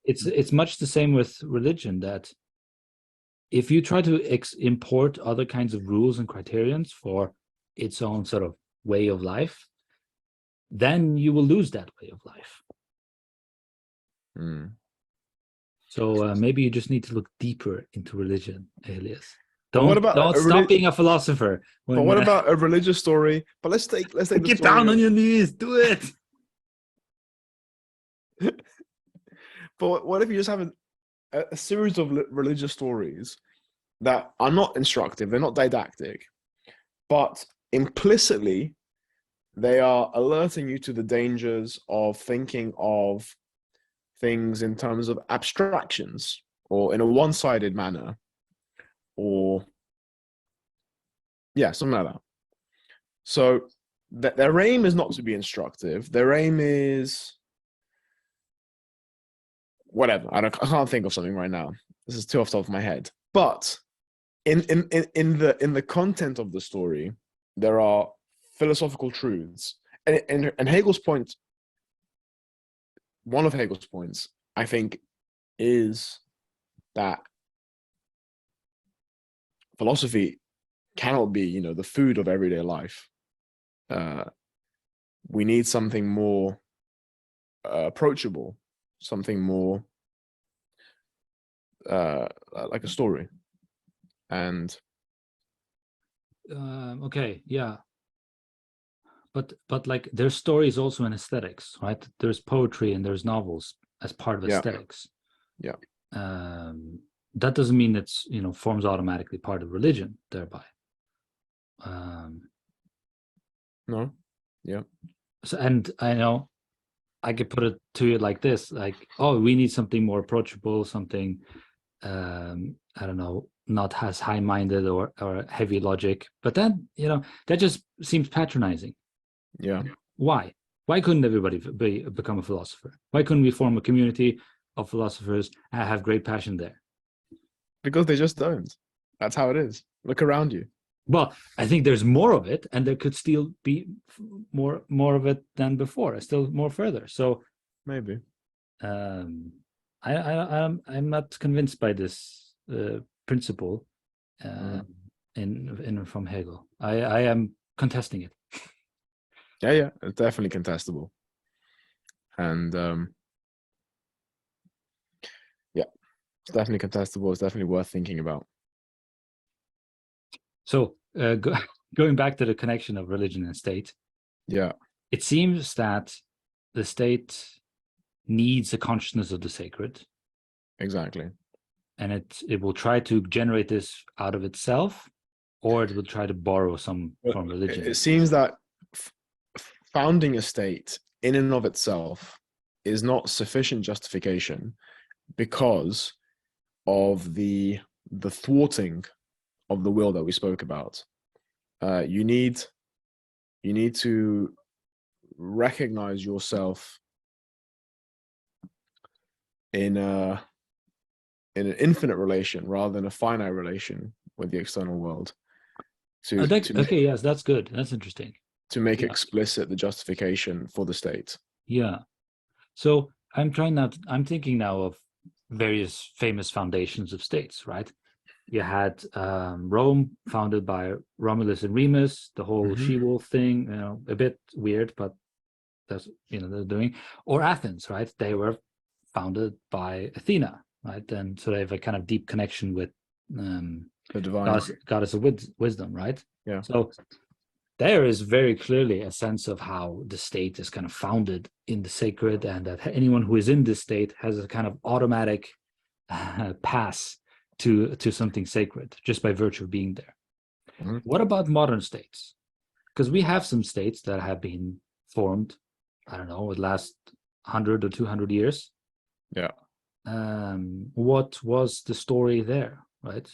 it's much the same with religion, that if you try to import other kinds of rules and criterions for its own sort of way of life, then you will lose that way of life. So maybe you just need to look deeper into religion, Ahilleas. Don't stop being a philosopher. But what about a religious story? But let's take get down on your knees, do it. But what if you just have a series of religious stories that are not instructive, they're not didactic, but implicitly they are alerting you to the dangers of thinking of things in terms of abstractions or in a one-sided manner, or something like that. So their aim is not to be instructive. Their aim is whatever. I can't think of something right now. This is too off the top of my head. But in the content of the story, there are philosophical truths. And Hegel's point, one of Hegel's points, I think, is that philosophy cannot be, the food of everyday life. We need something more approachable, something more like a story. And okay, yeah. But like there's stories also in aesthetics, right? There's poetry and there's novels as part of aesthetics. Yeah. That doesn't mean it's forms automatically part of religion thereby. No. Yeah. So, and I know I could put it to you like this, like, oh, we need something more approachable, something I don't know, not as high-minded or heavy logic. But then, that just seems patronizing. Yeah. Why couldn't everybody become a philosopher? Why couldn't we form a community of philosophers and have great passion there? Because they just don't. That's how it is. Look around you. Well, I think there's more of it, and there could still be more of it than before, still more further. So maybe I'm not convinced by this principle from Hegel. I am contesting it. Yeah, it's definitely contestable, and it's definitely contestable. It's definitely worth thinking about. So going back to the connection of religion and state, it seems that the state needs a consciousness of the sacred. Exactly. And it will try to generate this out of itself, or it will try to borrow some from religion. It seems that founding a state in and of itself is not sufficient justification because of the thwarting of the will that we spoke about. You need to recognize yourself in an infinite relation rather than a finite relation with the external world. Yes, that's good. That's interesting. To make explicit the justification for the state. Yeah. So I'm thinking now of various famous foundations of states, right? You had Rome, founded by Romulus and Remus, the whole she-wolf thing, a bit weird, but that's, they're doing. Or Athens, right? They were founded by Athena, right? And so they have a kind of deep connection with the divine goddess of wisdom, right? Yeah. So there is very clearly a sense of how the state is kind of founded in the sacred, and that anyone who is in this state has a kind of automatic pass to something sacred just by virtue of being there. Mhm. What about modern states? Because we have some states that have been formed, I don't know, the last 100 or 200 years. Yeah. What was the story there, right?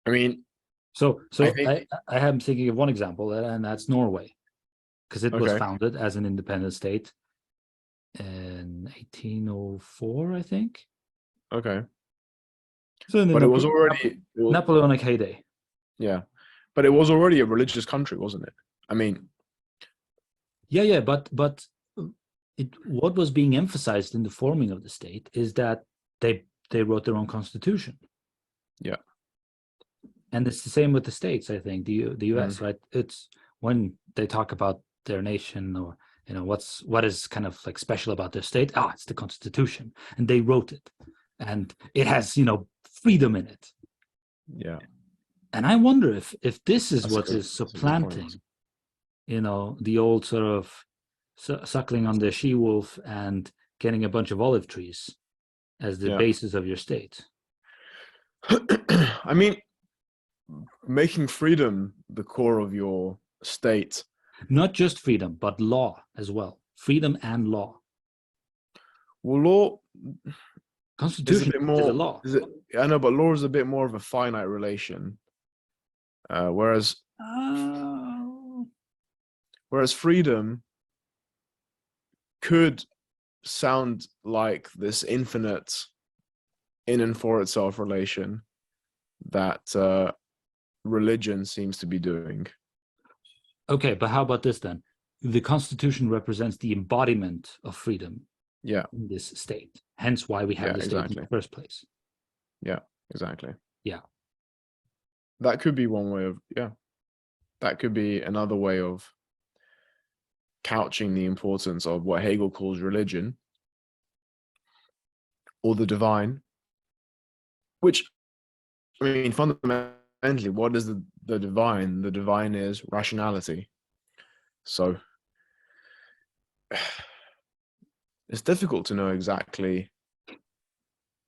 I mean, So I think, I am thinking of one example, and that's Norway, because it was okay. founded as an independent state in 1804, I think. Okay. So in the But it was already, Napoleonic heyday. yeah. But it was already a religious country, wasn't it? I mean, Yeah, but what was being emphasized in the forming of the state is that they wrote their own constitution. yeah. And it's the same with the states, I think, the US, right? It's when they talk about their nation, or what is kind of like special about their state, it's the constitution, and they wrote it, and it has freedom in it. Yeah. And I wonder if this is That's what good. is That's a good point. supplanting the old sort of suckling on the she-wolf and getting a bunch of olive trees as the Yeah. basis of your state. I mean, making freedom the core of your state. Not just freedom, but law as well. Freedom and law. Well, law is a Constitution bit is more. a law. I know, but law is a bit more of a finite relation. Whereas freedom could sound like this infinite in and for itself relation that religion seems to be doing. Okay, but how about this then? The Constitution represents the embodiment of freedom Yeah. in this state. Hence why we have the state in the first place. Yeah, exactly. Yeah. That could be one way of, that could be another way of couching the importance of what Hegel calls religion, or the divine, which, I mean, fundamentally, what is the divine? The divine is rationality. So it's difficult to know exactly,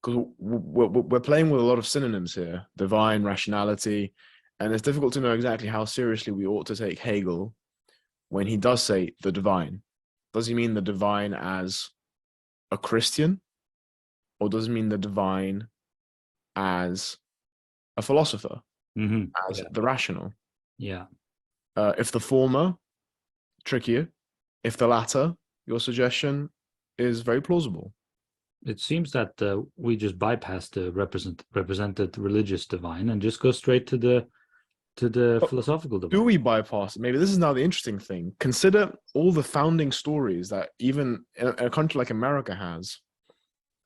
because we're playing with a lot of synonyms here: divine, rationality, and it's difficult to know exactly how seriously we ought to take Hegel when he does say the divine. Does he mean the divine as a Christian, or does he mean the divine as a philosopher, as the rational? Yeah. If the former, trickier. If the latter, your suggestion is very plausible. It seems that we just bypass the represented religious divine and just go straight to the philosophical divine. Do we bypass it? Maybe this is now the interesting thing. Consider all the founding stories that even a country like America has.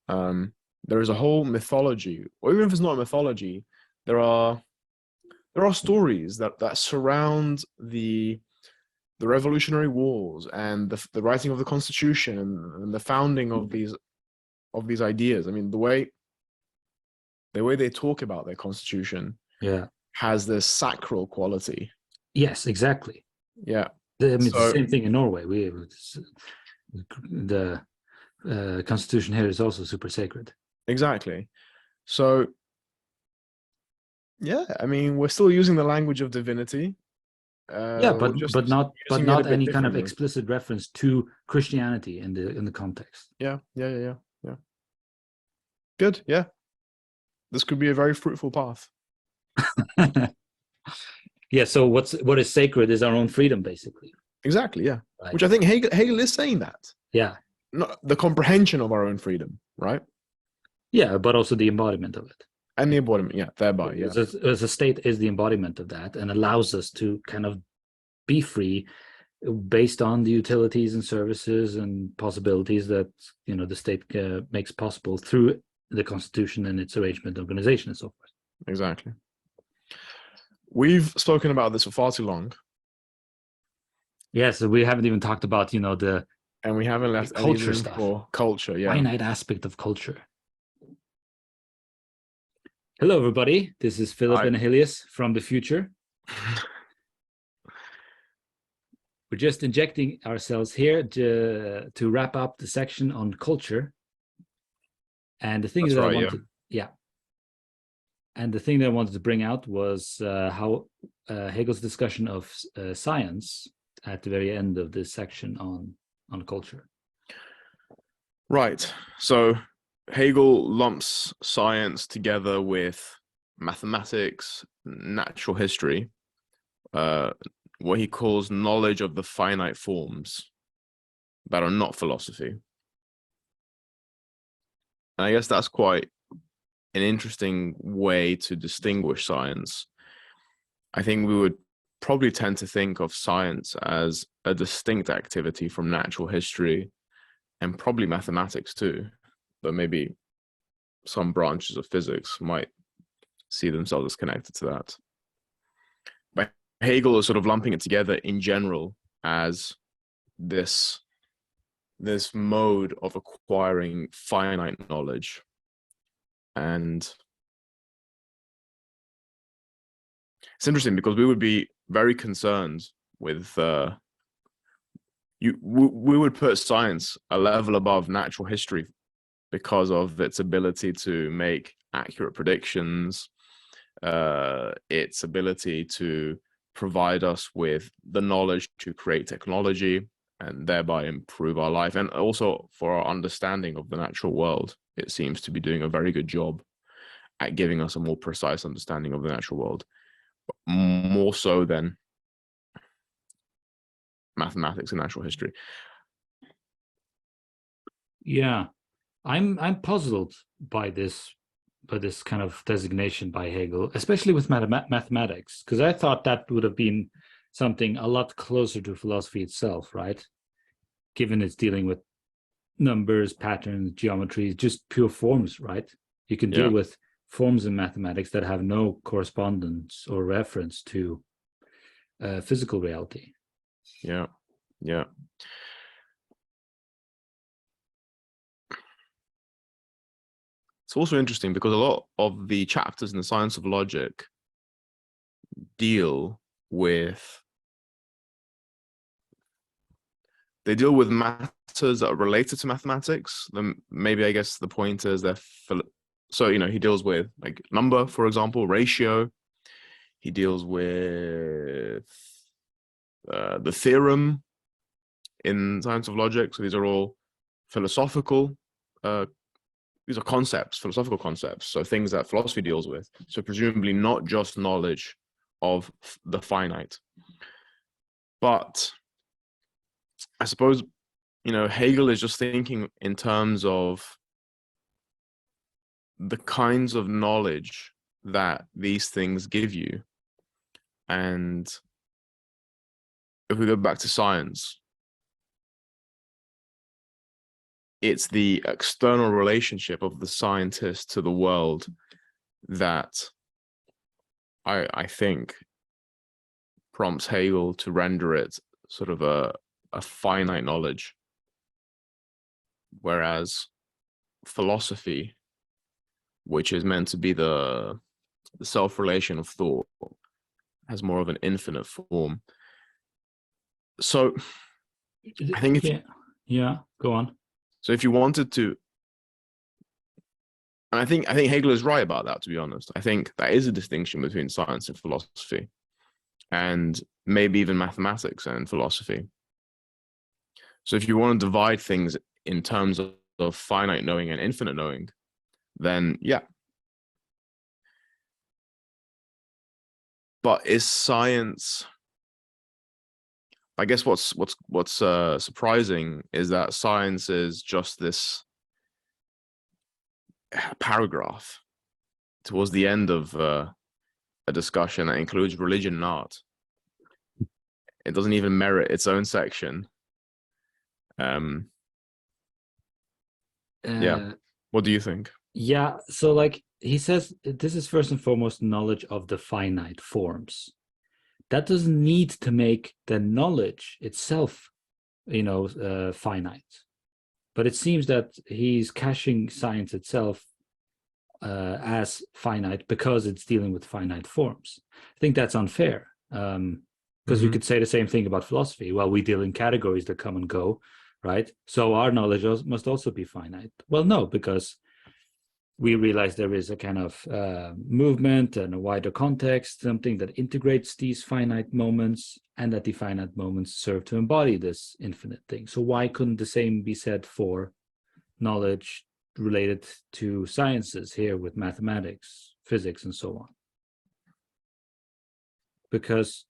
There is a whole mythology, or even if it's not a mythology, there are stories that surround the Revolutionary Wars and the writing of the Constitution and the founding of these ideas. I mean, the way they talk about their Constitution, has this sacral quality. Yes, exactly. Yeah. I mean, it's the same thing in Norway. The Constitution here is also super sacred. Exactly. So, yeah, I mean, we're still using the language of divinity. But not any kind of explicit reference to Christianity in the context. Yeah. Good. Yeah. This could be a very fruitful path. Yeah. So what is sacred is our own freedom, basically. Exactly. Yeah. Right. Which I think Hegel is saying that. Yeah. Not the comprehension of our own freedom, right? Yeah, but also the embodiment of it. And the embodiment, thereby, As a state is the embodiment of that, and allows us to kind of be free based on the utilities and services and possibilities that the state makes possible through the Constitution and its arrangement, organization, and so forth. Exactly. We've spoken about this for far too long. Yes, we haven't even talked about and we haven't left culture any stuff. For culture, finite aspect of culture. Hello, everybody. This is Filip Hi. and Ahilleas from the future. We're just injecting ourselves here to wrap up the section on culture. And the thing That's that I right, yeah. wanted, and the thing that I wanted to bring out was how Hegel's discussion of science at the very end of this section on culture. Right. So Hegel lumps science together with mathematics, natural history, what he calls knowledge of the finite forms that are not philosophy. And I guess that's quite an interesting way to distinguish science. I think we would probably tend to think of science as a distinct activity from natural history and probably mathematics too, but maybe some branches of physics might see themselves as connected to that. But Hegel is sort of lumping it together in general as this mode of acquiring finite knowledge. And it's interesting because we would be very concerned with we would put science a level above natural history because of its ability to make accurate predictions, its ability to provide us with the knowledge to create technology and thereby improve our life, and also for our understanding of the natural world. It seems to be doing a very good job at giving us a more precise understanding of the natural world, more so than mathematics and natural history. Yeah, I'm puzzled by this kind of designation by Hegel, especially with mathematics, because I thought that would have been something a lot closer to philosophy itself, right? Given it's dealing with numbers, patterns, geometry, just pure forms, right? You can deal with forms in mathematics that have no correspondence or reference to physical reality. Yeah. It's also interesting because a lot of the chapters in the science of logic deal with matters that are related to mathematics. Then maybe I guess the point is that so he deals with like number, for example, ratio. He deals with the theorem in science of logic. So these are all philosophical. These are concepts, philosophical concepts. So things that philosophy deals with. So presumably not just knowledge of the finite. But I suppose, Hegel is just thinking in terms of the kinds of knowledge that these things give you. And if we go back to science, it's the external relationship of the scientist to the world that I think prompts Hegel to render it sort of a finite knowledge. Whereas philosophy, which is meant to be the self-relation of thought, has more of an infinite form. So I think go on. So if you wanted to, and I think Hegel is right about that, to be honest. I think there is a distinction between science and philosophy, and maybe even mathematics and philosophy. So if you want to divide things in terms of finite knowing and infinite knowing, then yeah. But is science, I guess what's surprising is that science is just this paragraph towards the end of a discussion that includes religion and art. It doesn't even merit its own section. Yeah. What do you think? Yeah, so like he says, this is first and foremost knowledge of the finite forms. That doesn't need to make the knowledge itself, finite. But it seems that he's caching science itself as finite because it's dealing with finite forms. I think that's unfair, because you could say the same thing about philosophy. Well, we deal in categories that come and go, right? So our knowledge must also be finite. Well, no, because we realize there is a kind of movement and a wider context, something that integrates these finite moments, and that the finite moments serve to embody this infinite thing. So why couldn't the same be said for knowledge related to sciences here with mathematics, physics, and so on? Because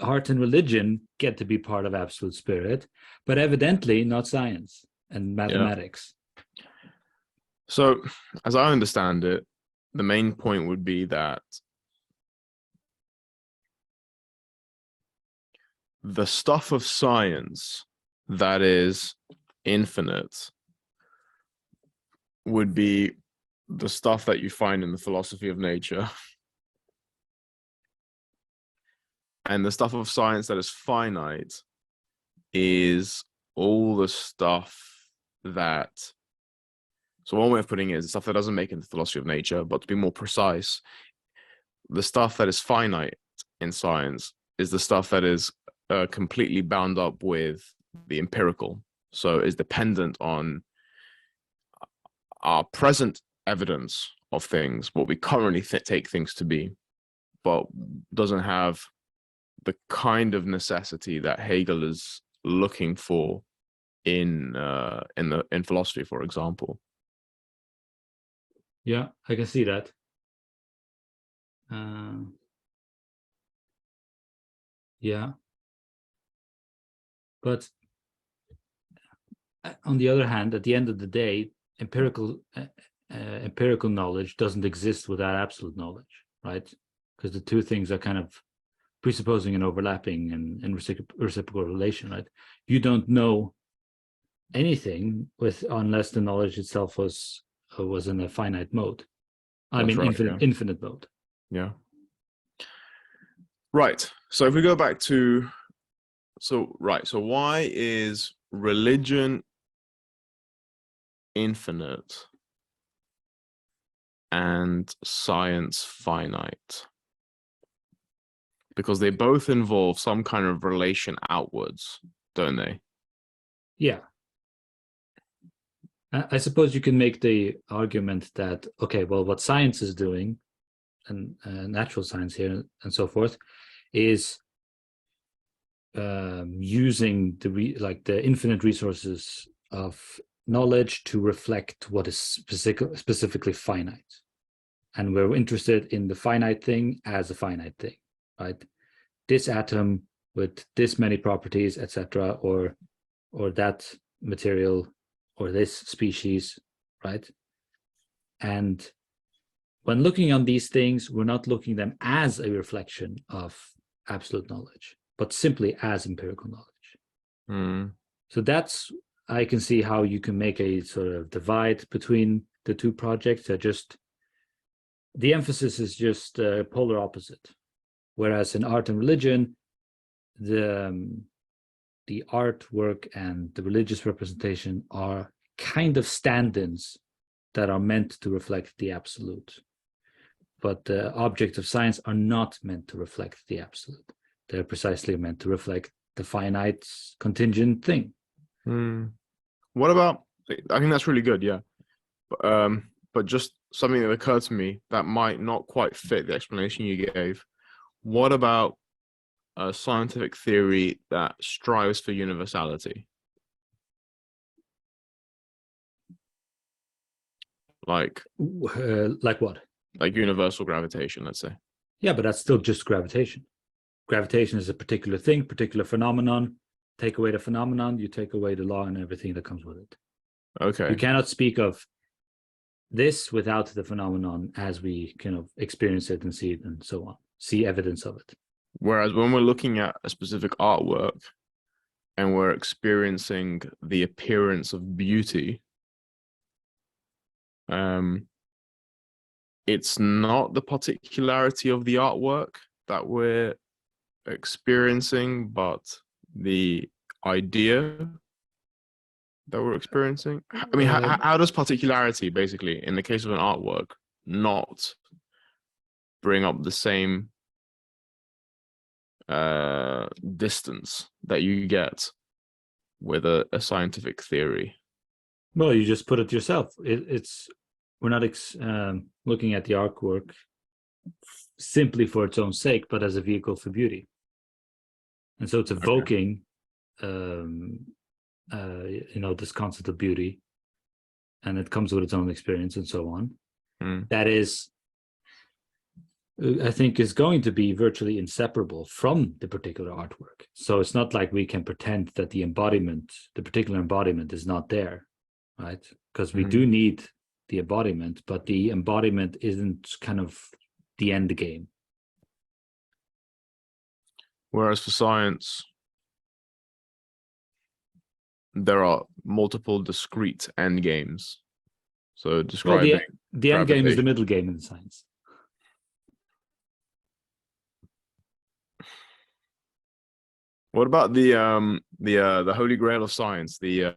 art and religion get to be part of absolute spirit, but evidently not science and mathematics. So, as I understand it, the main point would be that the stuff of science that is infinite would be the stuff that you find in the philosophy of nature. And the stuff of science that is finite is all the stuff that... So one way of putting it is the stuff that doesn't make it into the philosophy of nature, but to be more precise, the stuff that is finite in science is the stuff that is completely bound up with the empirical. So is dependent on our present evidence of things, what we currently take things to be, but doesn't have the kind of necessity that Hegel is looking for in philosophy, for example. Yeah, I can see that. Yeah, but on the other hand, at the end of the day, empirical knowledge doesn't exist without absolute knowledge, right? Because the two things are kind of presupposing and overlapping and reciprocal relation, right? You don't know anything unless the knowledge itself was in a finite mode. Infinite mode. Yeah. Right. So if we go back to, so why is religion infinite and science finite? Because they both involve some kind of relation outwards, don't they? Yeah. I suppose you can make the argument that, okay, well, what science is doing, and natural science here and so forth, is using the infinite resources of knowledge to reflect what is specifically finite. And we're interested in the finite thing as a finite thing, right? This atom with this many properties, etc., or that material, or this species, right? And when looking on these things, we're not looking them as a reflection of absolute knowledge, but simply as empirical knowledge. So that's, I can see how you can make a sort of divide between the two projects. The emphasis is just polar opposite. Whereas in art and religion, the artwork and the religious representation are kind of stand-ins that are meant to reflect the absolute. But the objects of science are not meant to reflect the absolute. They're precisely meant to reflect the finite contingent thing. What about, I think that's really good, yeah. But just something that occurred to me that might not quite fit the explanation you gave. What about a scientific theory that strives for universality? Like what? Like universal gravitation, let's say. Yeah, but that's still just gravitation. Gravitation is a particular thing, particular phenomenon. Take away the phenomenon, you take away the law and everything that comes with it. Okay. You cannot speak of this without the phenomenon as we kind of experience it and see it and so on, see evidence of it. Whereas when we're looking at a specific artwork and we're experiencing the appearance of beauty, it's not the particularity of the artwork that we're experiencing, but the idea that we're experiencing. I mean, how does particularity, basically, in the case of an artwork, not bring up the same distance that you get with a scientific theory. Well, you just put it yourself. We're not looking at the artwork simply for its own sake, but as a vehicle for beauty. And so it's evoking, this concept of beauty, and it comes with its own experience and so on. That is, I think, is going to be virtually inseparable from the particular artwork. So it's not like we can pretend that the particular embodiment is not there, right? Because we do need the embodiment, but the embodiment isn't kind of the end game. Whereas for science, there are multiple discrete end games. So describing the end game is the middle game in science. What about the holy grail of science, the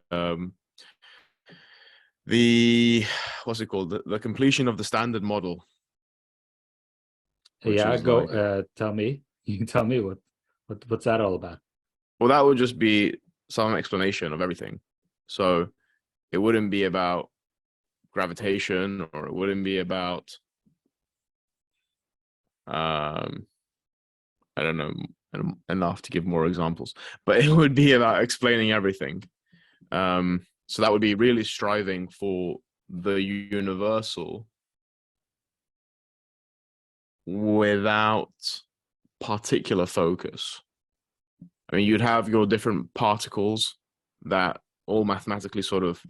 what's it called, the completion of the standard model? Yeah, tell me. You can tell me what's that all about? Well, that would just be some explanation of everything. So it wouldn't be about gravitation, or it wouldn't be about I don't know enough to give more examples, but it would be about explaining everything. So that would be really striving for the universal without particular focus. I mean, you'd have your different particles that all mathematically sort of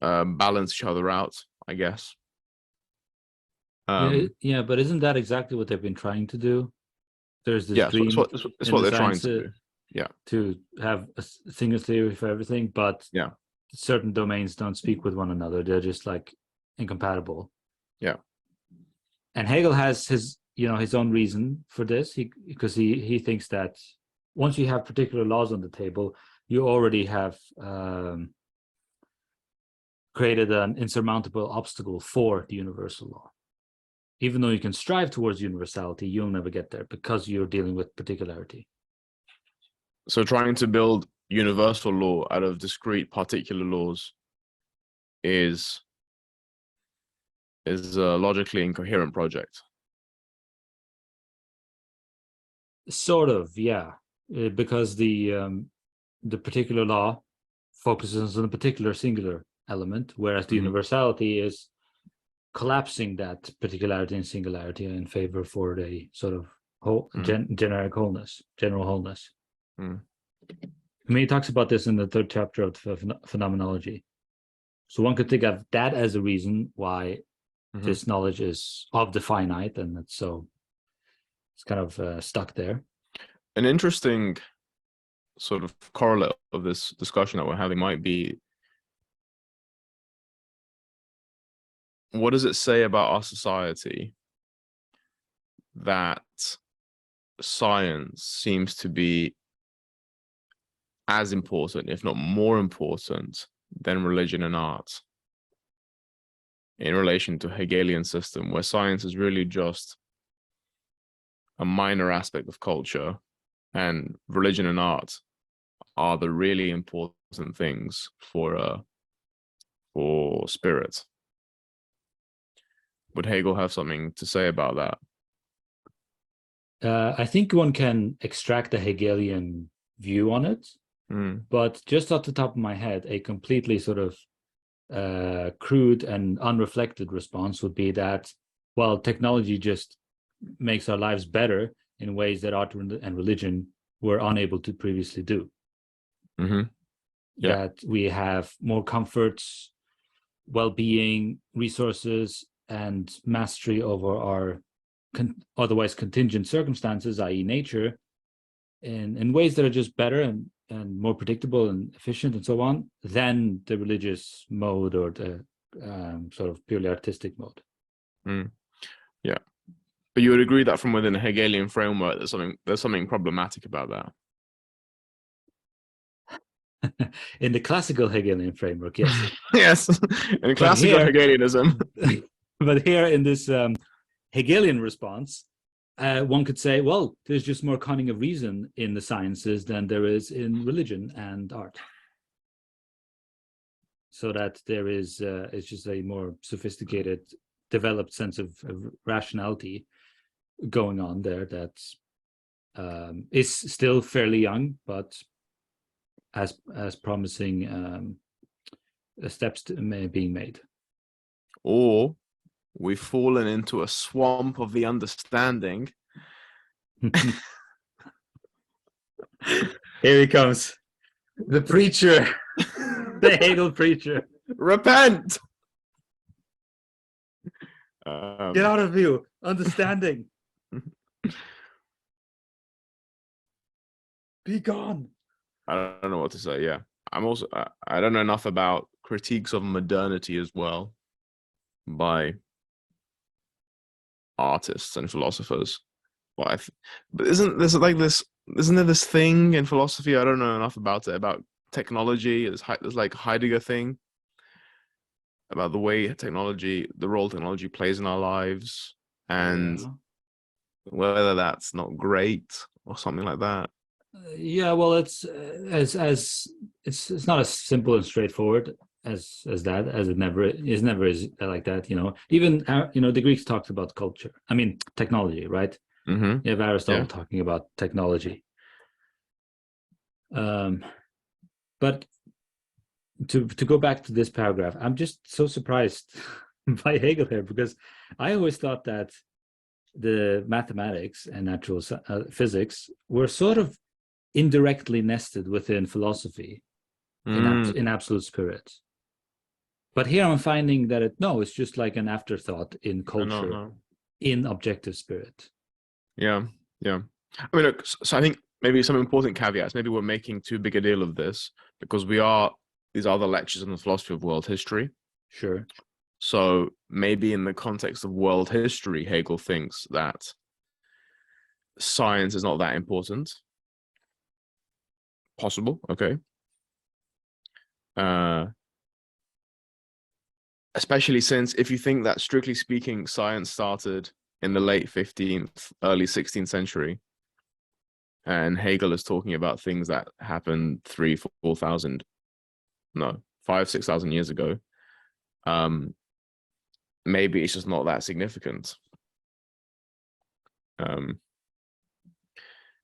balance each other out, I guess. Yeah, but isn't that exactly what they've been trying to do? There's this dream. It's what they're trying to do. Yeah. To have a single theory for everything, but yeah, certain domains don't speak with one another. They're just like incompatible. Yeah. And Hegel has his own reason for this, because he thinks that once you have particular laws on the table, you already have created an insurmountable obstacle for the universal law. Even though you can strive towards universality, you'll never get there because you're dealing with particularity. So trying to build universal law out of discrete particular laws is a logically incoherent project. Sort of, yeah, because the particular law focuses on a particular singular element, whereas the universality is collapsing that particularity and singularity in favor for the sort of generic wholeness, general wholeness. I mean, he talks about this in the third chapter of phenomenology. So one could think of that as a reason why this knowledge is of the finite, and it's kind of stuck there. An interesting sort of correlate of this discussion that we're having might be, what does it say about our society that science seems to be as important, if not more important, than religion and art in relation to Hegelian system, where science is really just a minor aspect of culture, and religion and art are the really important things for spirit? Would Hegel have something to say about that? I think one can extract a Hegelian view on it, but just off the top of my head, a completely sort of crude and unreflected response would be that, well, technology just makes our lives better in ways that art and religion were unable to previously do. That we have more comforts, well-being, resources, and mastery over our otherwise contingent circumstances, i.e. nature, in ways that are just better and more predictable and efficient and so on, than the religious mode or the sort of purely artistic mode. Yeah. But you would agree that from within a Hegelian framework, there's something problematic about that? In the classical Hegelian framework, yes. Yes, in classical Hegelianism. But here in this Hegelian response, one could say, well, there's just more cunning of reason in the sciences than there is in religion and art. So that there is, it's just a more sophisticated, developed sense of rationality going on there that is still fairly young, but as promising steps being made. Or we've fallen into a swamp of the understanding. Here he comes, the preacher, the Hegel preacher. Repent! Get out of you, understanding. Be gone. I don't know what to say. Yeah, I don't know enough about critiques of modernity as well by artists and philosophers. But isn't there this thing in philosophy? I don't know enough about it, about technology. There's like Heidegger thing about the way the role technology plays in our lives, and whether that's not great or something like that. Yeah, well, it's it's not as simple and straightforward as that, as it never is like that. Even the Greeks talked about culture. I mean, technology, right? Mm-hmm. You have Aristotle talking about technology. But to go back to this paragraph, I'm just so surprised by Hegel here, because I always thought that the mathematics and natural physics were sort of indirectly nested within philosophy in absolute spirit. But here I'm finding that it's just like an afterthought in culture, in objective spirit. Yeah. I mean, look, so I think maybe some important caveats. Maybe we're making too big a deal of this because these are the lectures on the philosophy of world history. Sure. So maybe in the context of world history, Hegel thinks that science is not that important. Possible, okay. Especially since if you think that, strictly speaking, science started in the late 15th, early 16th century, and Hegel is talking about things that happened 5,000, 6,000 years ago, maybe it's just not that significant.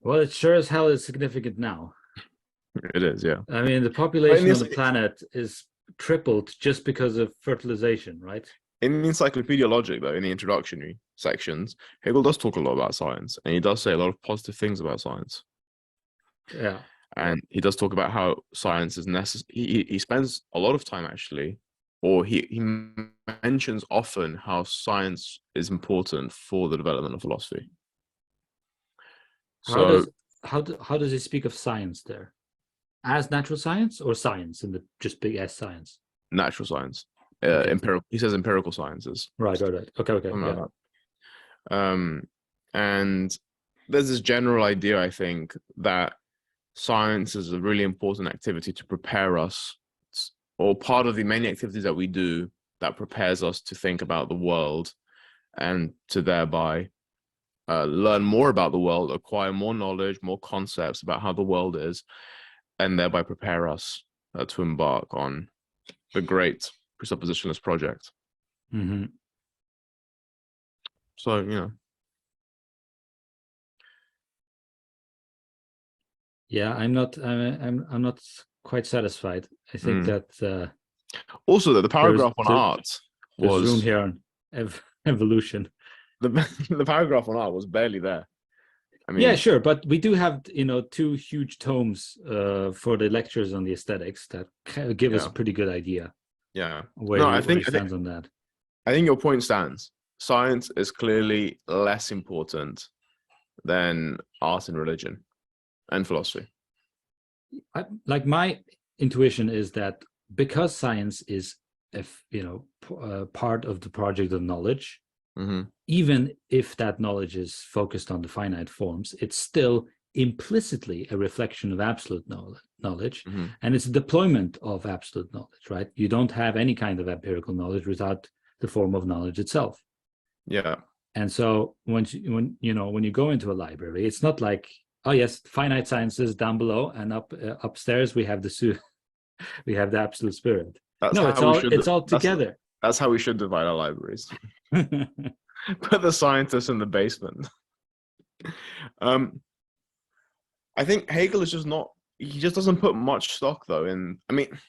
Well, it sure as hell is significant now. It is, yeah. I mean, the population of the planet is tripled just because of fertilization, right? In the Encyclopedia Logic, though, in the introductory sections, Hegel does talk a lot about science, and he does say a lot of positive things about science. Yeah. And he does talk about how science is necessary. He spends a lot of time, actually, or he mentions often how science is important for the development of philosophy. How does he speak of science there? As natural science or science in the just big S science? Natural science. Okay. Empirical. He says empirical sciences. Right. Okay. Yeah. And there's this general idea, I think, that science is a really important activity to prepare us, or part of the many activities that we do that prepares us to think about the world and to thereby learn more about the world, acquire more knowledge, more concepts about how the world is, and thereby prepare us to embark on the great presuppositionalist project. Mm-hmm. So, yeah, I'm not quite satisfied. I think that also that the paragraph on art was room here on evolution. The paragraph on art was barely there. I mean, yeah, sure, but we do have two huge tomes for the lectures on the aesthetics that give us a pretty good idea. Yeah, where he stands on that. I think your point stands. Science is clearly less important than art and religion and philosophy. Like my intuition is that because science is part of the project of knowledge, even if that knowledge is focused on the finite forms, it's still implicitly a reflection of absolute knowledge, and it's a deployment of absolute knowledge, right? You don't have any kind of empirical knowledge without the form of knowledge itself. Yeah. And so when you go into a library, it's not like, oh yes, finite sciences down below, and upstairs we have we have the absolute spirit. That's No, how it's all together. That's how we should divide our libraries. Put the scientists in the basement. I think Hegel is just not, he just doesn't put much stock though in, I mean,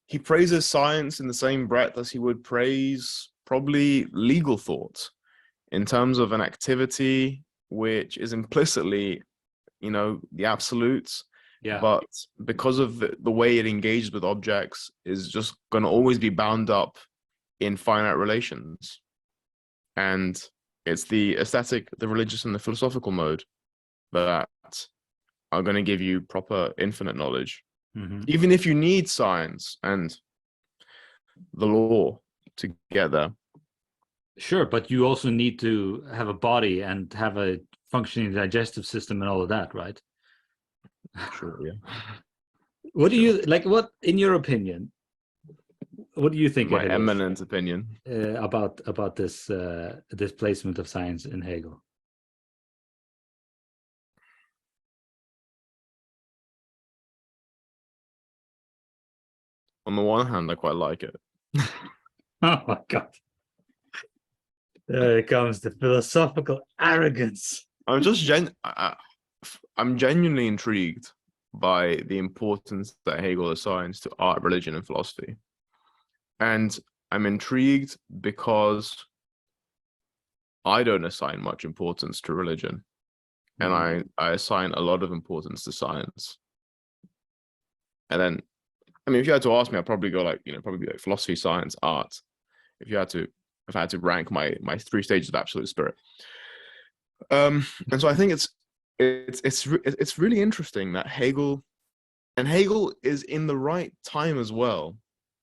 he praises science in the same breath as he would praise probably legal thought in terms of an activity which is implicitly, you know, the absolutes. Yeah. But because of the way it engages with objects is just going to always be bound up in finite relations. And it's the aesthetic, the religious, and the philosophical mode that are going to give you proper infinite knowledge. Mm-hmm. Even if you need science and the law to get there. Sure, but you also need to have a body and have a functioning digestive system and all of that, right? Sure, yeah. What do you like? What, in your opinion, what do you think? My eminent opinion about this displacement of science in Hegel? On the one hand, I quite like it. Oh my God! There comes the philosophical arrogance. I'm just I'm genuinely intrigued by the importance that Hegel assigns to art, religion, and philosophy. And I'm intrigued because I don't assign much importance to religion. And I assign a lot of importance to science. And then, I mean, if you had to ask me, I'd probably go like, probably like philosophy, science, art. If I had to rank my three stages of absolute spirit. And so I think it's really interesting that Hegel is in the right time as well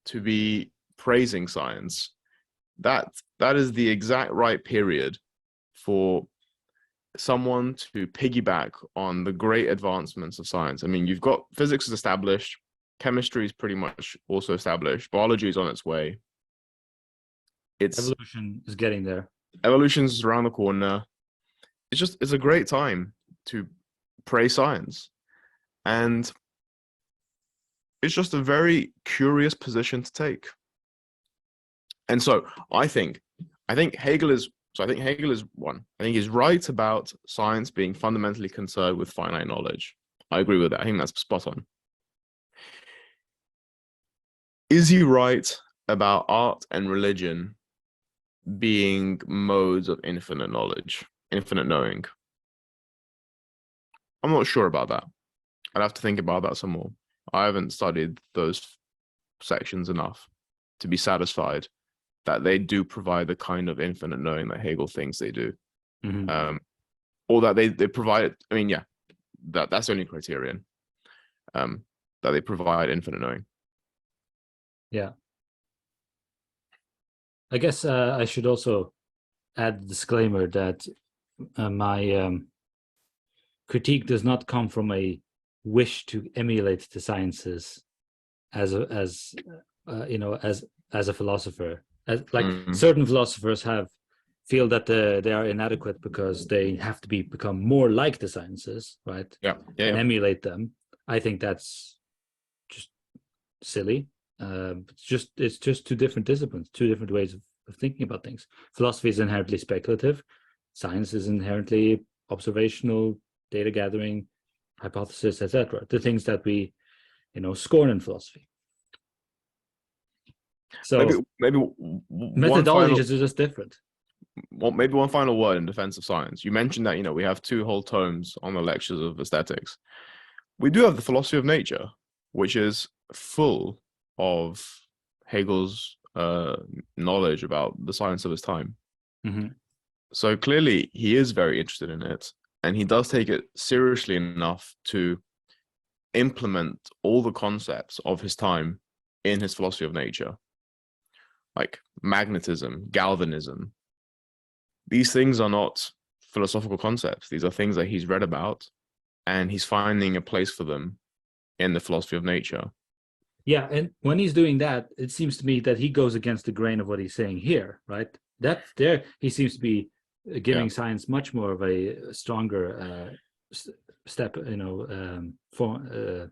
to be praising science. That is the exact right period for someone to piggyback on the great advancements of science. I mean, you've got physics is established, chemistry is pretty much also established, biology is on its way. Evolution is getting there. Evolution's around the corner. It's a great time to praise science. And it's just a very curious position to take. And so I think Hegel is one. I think he's right about science being fundamentally concerned with finite knowledge. I agree with that. I think that's spot on. Is he right about art and religion being modes of infinite knowledge, infinite knowing? I'm not sure about that. I'd have to think about that some more. I haven't studied those sections enough to be satisfied that they do provide the kind of infinite knowing that Hegel thinks they do. Mm-hmm. Or that they provide, I mean, yeah, that's the only criterion, that they provide infinite knowing. Yeah. I guess I should also add the disclaimer that my critique does not come from a wish to emulate the sciences as a philosopher. Certain philosophers feel that they are inadequate because they have to become more like the sciences, right? Yeah. And emulate them. I think that's just silly. It's just two different disciplines, two different ways of thinking about things. Philosophy is inherently speculative. Science is inherently observational, data gathering, hypothesis, etc. The things that we, scorn in philosophy. So maybe methodologies are just different. Well, maybe one final word in defense of science. You mentioned that we have 2 whole tomes on the lectures of aesthetics. We do have the philosophy of nature, which is full of Hegel's knowledge about the science of his time. Mm-hmm. So clearly he is very interested in it, and he does take it seriously enough to implement all the concepts of his time in his philosophy of nature, like magnetism, galvanism. These things are not philosophical concepts. These are things that he's read about, and he's finding a place for them in the philosophy of nature. Yeah, and when he's doing that, it seems to me that he goes against the grain of what he's saying here, right? That there, he seems to be giving science much more of a stronger step, for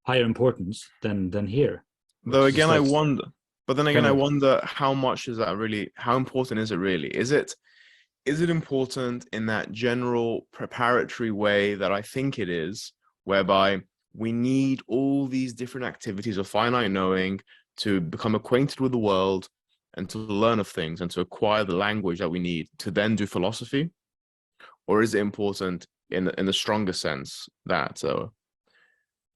higher importance than here. Though again, like I wonder. But then again, kind I of wonder how much is that really? How important is it really? Is it important in that general preparatory way that I think it is, whereby we need all these different activities of finite knowing to become acquainted with the world and to learn of things and to acquire the language that we need to then do philosophy? Or is it important in the stronger sense that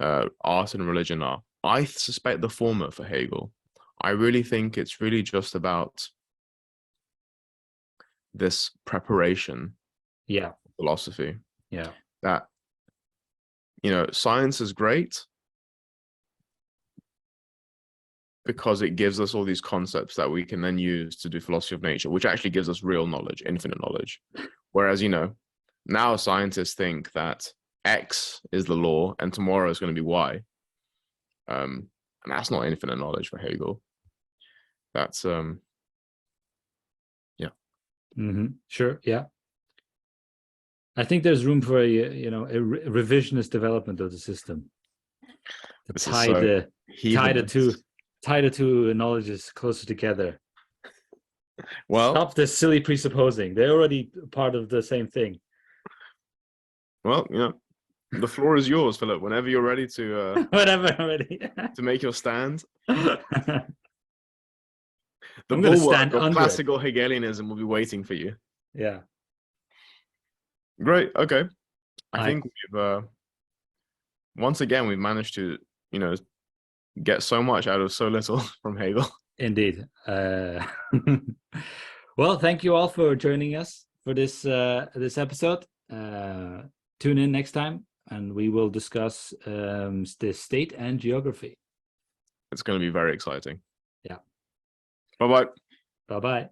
art and religion are? I suspect the former for Hegel. I really think it's really just about this preparation philosophy. That, science is great because it gives us all these concepts that we can then use to do philosophy of nature, which actually gives us real knowledge, infinite knowledge. Whereas, now scientists think that X is the law and tomorrow is going to be Y. And that's not infinite knowledge for Hegel. That's Sure, yeah. I think there's room for a revisionist development of the system. Tie the two knowledges closer together. Well, stop this silly presupposing. They're already part of the same thing. Well, the floor is yours, Philip. Whenever you're ready to whenever I'm ready to make your stand. I'm going to stand of under classical Hegelianism will be waiting for you. Yeah. Great. Okay. I think we've once again we've managed to get so much out of so little from Hegel. Indeed. Well, thank you all for joining us for this this episode. Tune in next time, and we will discuss the state and geography. It's going to be very exciting. Yeah. Bye-bye. Bye-bye.